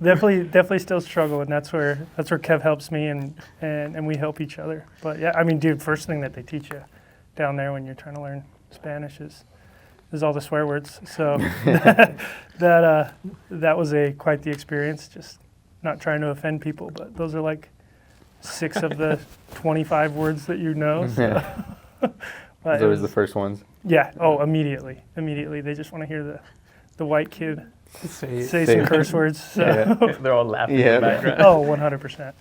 definitely still struggle, and that's where Kev helps me, and we help each other. But yeah, I mean, dude, first thing that they teach you down there when you're trying to learn Spanish is is all the swear words. So that was quite the experience. Just not trying to offend people, but those are like 6 of the 25 words that you know. So. But Those were the first ones. Yeah. Oh, immediately. They just want to hear the white kid say some it. curse words. So. Yeah. They're all laughing Yeah. in the background. Oh, 100%.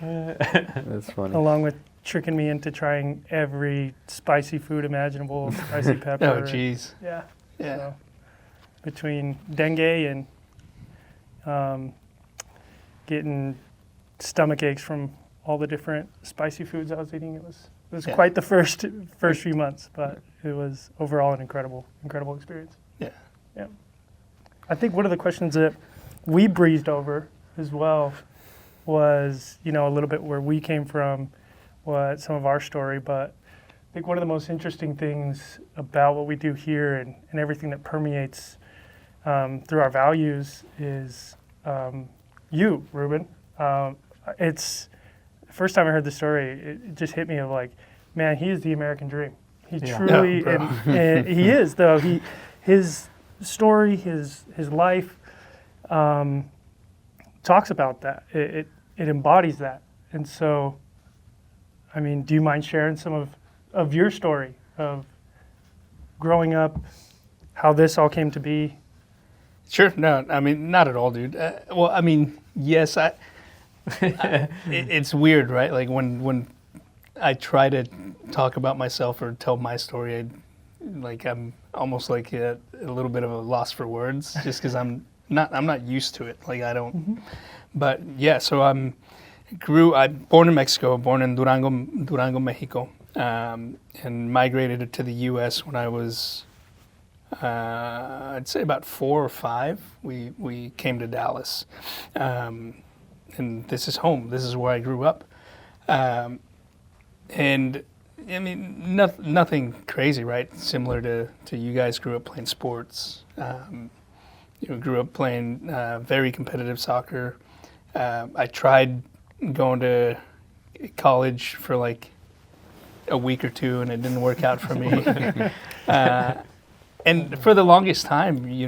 That's funny. Along with tricking me into trying every spicy food imaginable, spicy pepper. Oh, jeez. Yeah. Yeah. So, between dengue and getting stomach aches from all the different spicy foods I was eating, it was Yeah. quite the first few months, but it was overall an incredible experience. Yeah. Yeah. I think one of the questions that we breezed over as well was, a little bit where we came from, what some of our story, but I think one of the most interesting things about what we do here and everything that permeates through our values is you, Ruben. It's the first time I heard the story, it just hit me of like, man, he is the American dream. He truly, and he is though. His story, his life talks about that. It embodies that. And so, I mean, do you mind sharing some of your story of growing up, how this all came to be? Sure. No, I mean, not at all, dude. Well, I mean, yes, it's weird, right? Like when I try to talk about myself or tell my story, I'm almost like a little bit of a loss for words, just because I'm not used to it. Like I don't. Mm-hmm. But yeah, so I'm born in Mexico, born in Durango, Mexico, and migrated to the U.S. when I was, I'd say about 4 or 5. We came to Dallas, and this is home. This is where I grew up, and I mean nothing crazy, right? Similar to you guys grew up playing sports. Grew up playing very competitive soccer. I tried going to college for like a week or 2, and it didn't work out for me. And for the longest time, you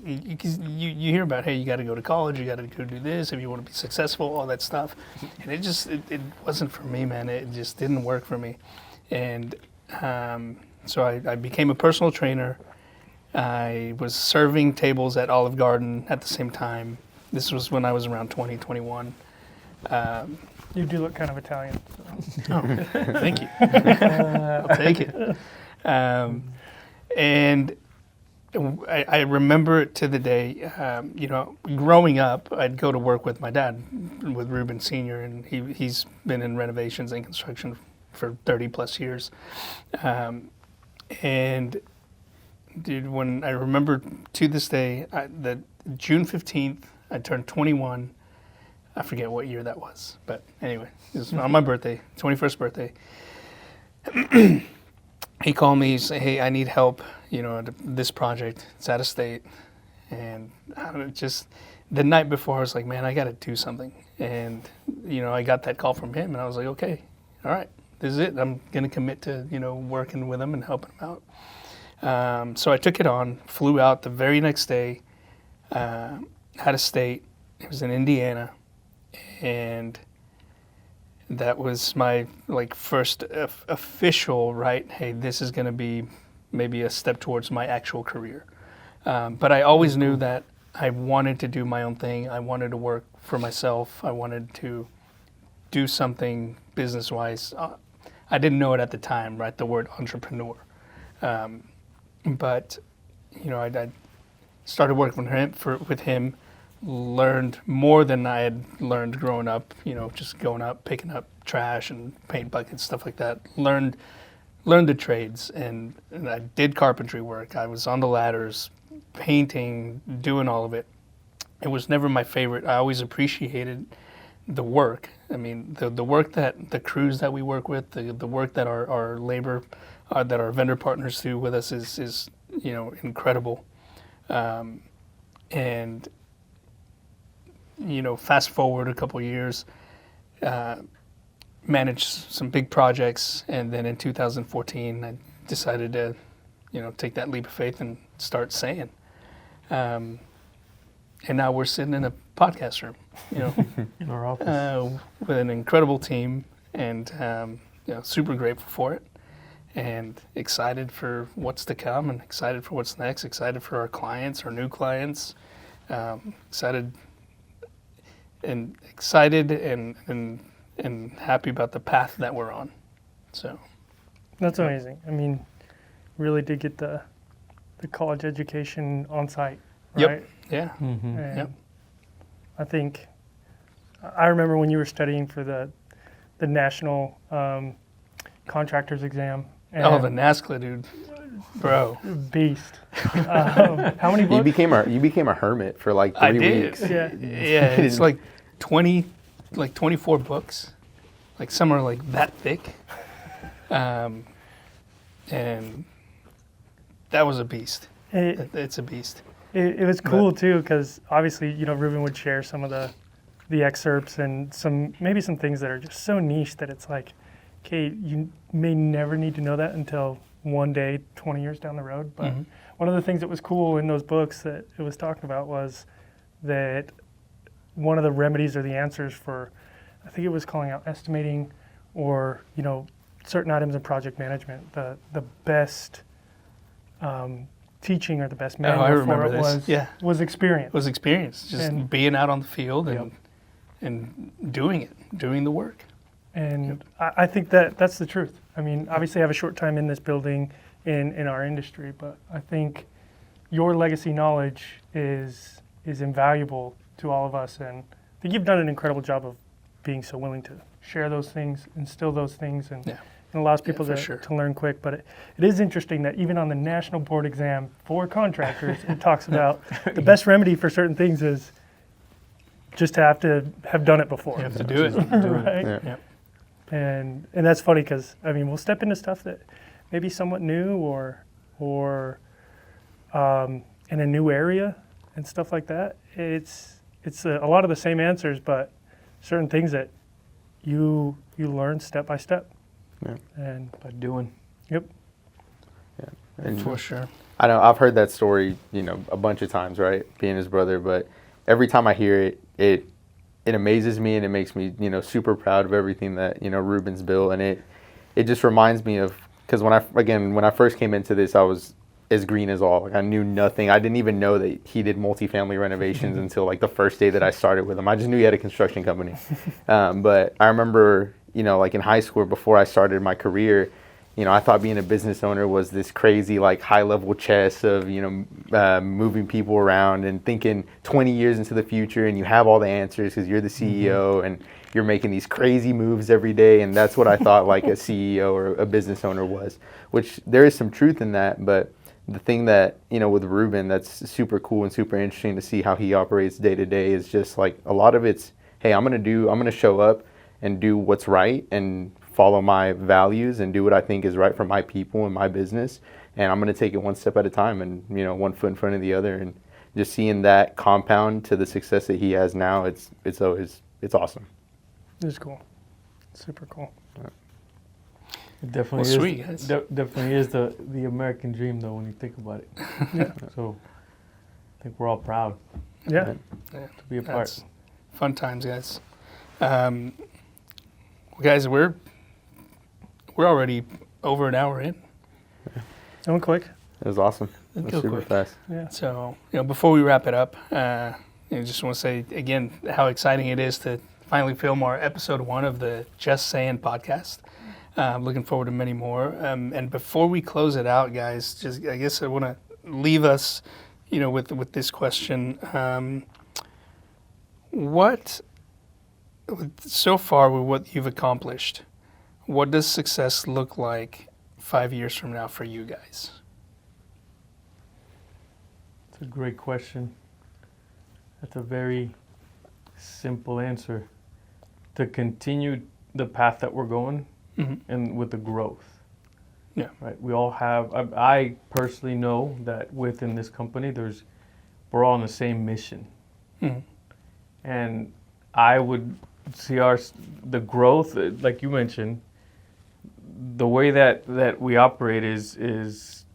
hear about, hey, you got to go to college, you got to go do this if you want to be successful, all that stuff. And it wasn't for me, man. It just didn't work for me. And so I became a personal trainer. I was serving tables at Olive Garden at the same time. This was when I was around 20, 21. You do look kind of Italian. So. Oh, thank you. I'll take it. And I remember it to the day, growing up, I'd go to work with my dad, with Ruben Sr., and he's been in renovations and construction for 30 plus years. And dude, when I remember to this day, that June 15th, I turned 21. I forget what year that was, but anyway, it was on my birthday, 21st birthday. He called me, he said, hey, I need help, at this project. It's out of state. And just the night before, I was like, man, I got to do something. And, I got that call from him, and I was like, okay, all right, this is it. I'm going to commit to, working with him and helping him out. So I took it on, flew out the very next day, out of state. It was in Indiana. And that was my first official, right? Hey, this is going to be maybe a step towards my actual career. But I always knew that I wanted to do my own thing. I wanted to work for myself. I wanted to do something business-wise. I didn't know it at the time, right? The word entrepreneur. But I started working with him. Learned more than I had learned growing up, just going up, picking up trash and paint buckets, stuff like that. Learned the trades, and I did carpentry work. I was on the ladders, painting, doing all of it. It was never my favorite. I always appreciated the work. I mean, the work that the crews that we work with, the work that our labor, that our vendor partners do with us is incredible. And fast forward a couple years, managed some big projects, and then in 2014, I decided to take that leap of faith and start saying. And now we're sitting in a podcast room, In our office. with an incredible team, and super grateful for it, and excited for what's to come, and excited for what's next, excited for our clients, our new clients, excited and happy about the path that we're on. So That's amazing. I mean, really did get the college education on site, Yep. right? yeah, Mm-hmm. And Yep. I remember when you were studying for the national contractors exam. And the NASCLA dude, bro. beast. How many books? You became a hermit for like 3 I did. weeks. Yeah. Yeah, it's like 24 books. Like some are like that thick. And that was a beast. It's a beast. It was cool too, because obviously, Ruben would share some of the excerpts and maybe some things that are just so niche that it's like, okay, you may never need to know that until one day, 20 years down the road. But one of the things that was cool in those books that it was talking about was that one of the remedies or the answers for, I think it was calling out estimating or, certain items in project management, the best teaching or the best manual I remember for it this. was experience. It was experience, just And- being out on the field Yep. and doing the work. And I think that's the truth. I mean, obviously I have a short time in this building in our industry, but I think your legacy knowledge is invaluable to all of us. And I think you've done an incredible job of being so willing to share those things, instill those things, and Yeah. it allows people for to, sure. to learn quick. But it is interesting that even on the national board exam for contractors, it talks about the best remedy for certain things is just to have done it before. You have to do it. Right? Yeah. Yep. And that's funny because we'll step into stuff that maybe somewhat new or in a new area and stuff like that. It's a lot of the same answers, but certain things that you learn step by step. Yeah. And By doing. yep, And For sure. I know I've heard that story, a bunch of times, right? Being his brother, but every time I hear it, it amazes me and it makes me, super proud of everything that, Ruben's built. And it just reminds me of, because when I first came into this, I was as green as all. Like I knew nothing. I didn't even know that he did multifamily renovations until like the first day that I started with him. I just knew he had a construction company. But I remember, like in high school before I started my career, I thought being a business owner was this crazy, like high-level chess of, moving people around and thinking 20 years into the future, and you have all the answers because you're the CEO and you're making these crazy moves every day. And that's what I thought like a CEO or a business owner was, which there is some truth in that. But the thing that, with Ruben, that's super cool and super interesting to see how he operates day to day is just like a lot of it's, hey, I'm going to show up and do what's right and follow my values and do what I think is right for my people and my business. And I'm going to take it one step at a time and, one foot in front of the other. And just seeing that compound to the success that he has now, it's awesome. it's cool. Super cool. It definitely Well, is. sweet, guys. Definitely is the American dream, though, when you think about it. Yeah. So I think we're all proud Yeah. Yeah. to be a part. That's fun times, guys. Well, guys, we're already over an hour in. That went quick. It was awesome. It Go was super quick. fast. Yeah. So, before we wrap it up, I just want to say again how exciting it is to finally film our episode 1 of the JustSayan podcast. Looking forward to many more. And before we close it out, guys, I guess I want to leave us, with this question. So far with what you've accomplished, what does success look like 5 years from now for you guys? It's a great question. That's a very simple answer. To continue the path that we're going and with the growth. Yeah. Right. We all have, I personally know that within this company, we're all on the same mission. Mhm. And I would see the growth, like you mentioned, the way that we operate is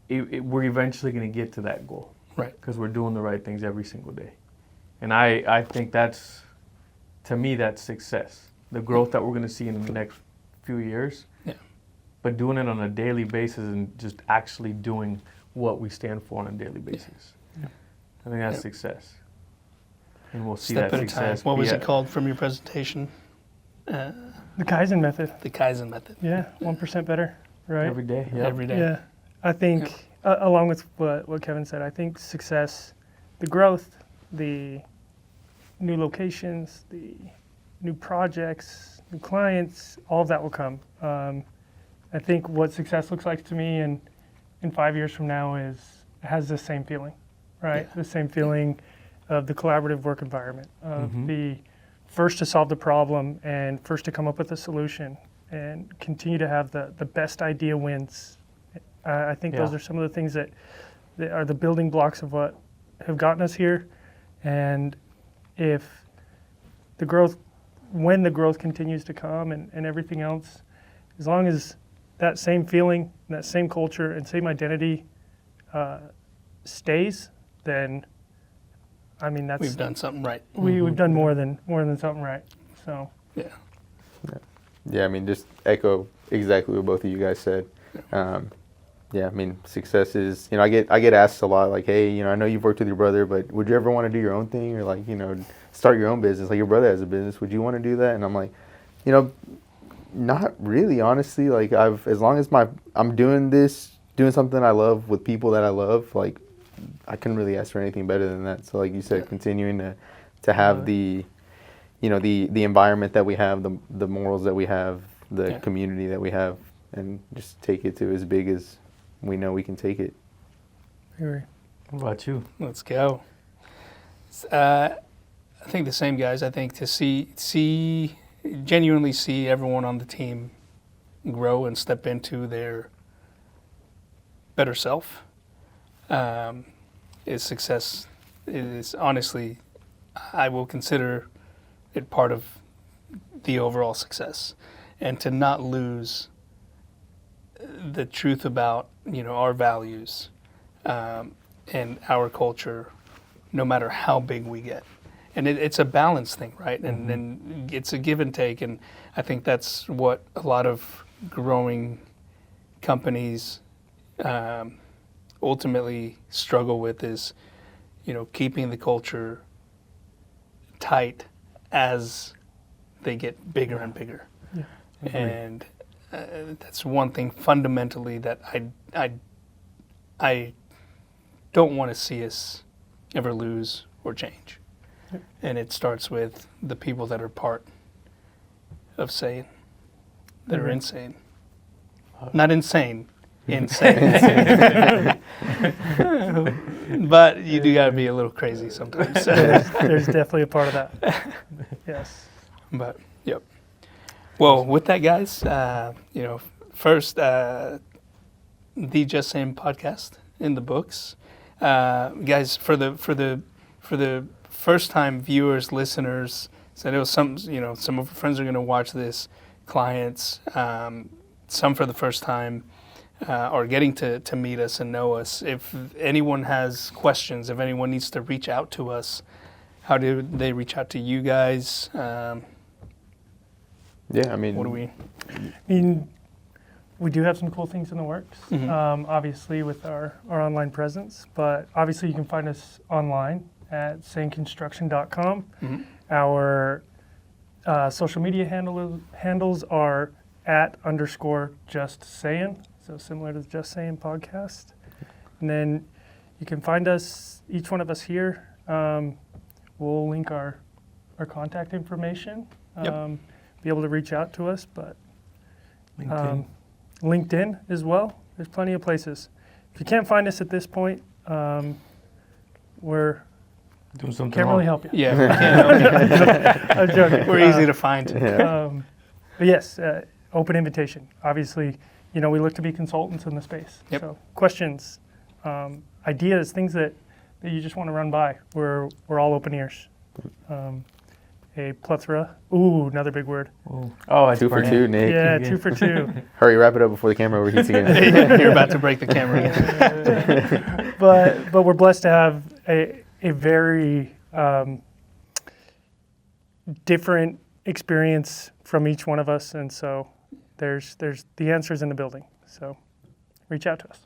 we're eventually going to get to that goal. Right. Because we're doing the right things every single day. And I think that's, to me, that's success. The growth that we're going to see in the next few years. Yeah. But doing it on a daily basis and just actually doing what we stand for on a daily basis. Yeah. I think that's Yeah. success. And we'll see Step that at a time. success. What was be it called from your presentation? The Kaizen method. The Kaizen method. Yeah, 1% better, right? every day. Yep. Every day. Yeah, I think along with what Kevin said, I think success, the growth, the new locations, the new projects, new clients, all of that will come. I think what success looks like to me in 5 years from now has the same feeling, right? Yeah. The same feeling of the collaborative work environment, of Mhm. the first to solve the problem and first to come up with a solution and continue to have the best idea wins. I think those Yeah. are some of the things that are the building blocks of what have gotten us here. And if the growth, when the growth continues to come and everything else, as long as that same feeling, that same culture and same identity stays, then I mean that's We've done something right. we've done more than something right. So Yeah. Yeah, I mean, just echo exactly what both of you guys said. Yeah, I mean, success is, I get asked a lot, like, hey, I know you've worked with your brother, but would you ever want to do your own thing or like, start your own business? Like your brother has a business, would you want to do that? And I'm like, not really, honestly. Like as long as I'm doing something I love with people that I love, like I couldn't really ask for anything better than that. So like you said, continuing to have the environment that we have, the morals that we have, the community that we have, and just take it to as big as we know we can take it. agree. What about you? Let's go. I think the same, guys. I think to genuinely see everyone on the team grow and step into their better self is success. It is honestly, I will consider it part of the overall success, and to not lose the truth about our values and our culture, no matter how big we get. And it's a balance thing, right? And it's a give and take. And I think that's what a lot of growing companies ultimately struggle with is, keeping the culture tight as they get bigger and bigger. Yeah. And that's one thing fundamentally that I don't want to see us ever lose or change. And it starts with the people that are part of Sayan, that are insane. Not insane, insane. But you do got to be a little crazy sometimes. There's definitely a part of that. Yes. But, yep. Well, with that, guys, first, the JustSayan podcast in the books. Guys, for the first-time viewers, listeners, so I know some of our friends are going to watch this, clients, some for the first time, are getting to meet us and know us. If anyone has questions, if anyone needs to reach out to us, how do they reach out to you guys? Yeah, I mean, What do we? We do have some cool things in the works, obviously with our online presence, but obviously you can find us online at sayanconstruction.com. Our social media handles are @_JustSayan, so similar to the JustSayan podcast. And then you can find us, each one of us here. We'll link our contact information. Be able to reach out to us, but LinkedIn as well. There's plenty of places. If you can't find us at this point, we're Doing something can't wrong. really help you. Yeah, we can't help I'm joking. you. We're easy to find. But yes, open invitation. Obviously, we look to be consultants in the space. Yep. So questions, ideas, things that you just want to run by. We're all open ears. a plethora. Ooh, another big word. Oh, it's 2 for 2, Nick. Yeah, good. 2 for 2. Hurry, wrap it up before the camera overheats again. You're about to break the camera again. But we're blessed to have a very different experience from each one of us, and so there's the answers in the building. So reach out to us.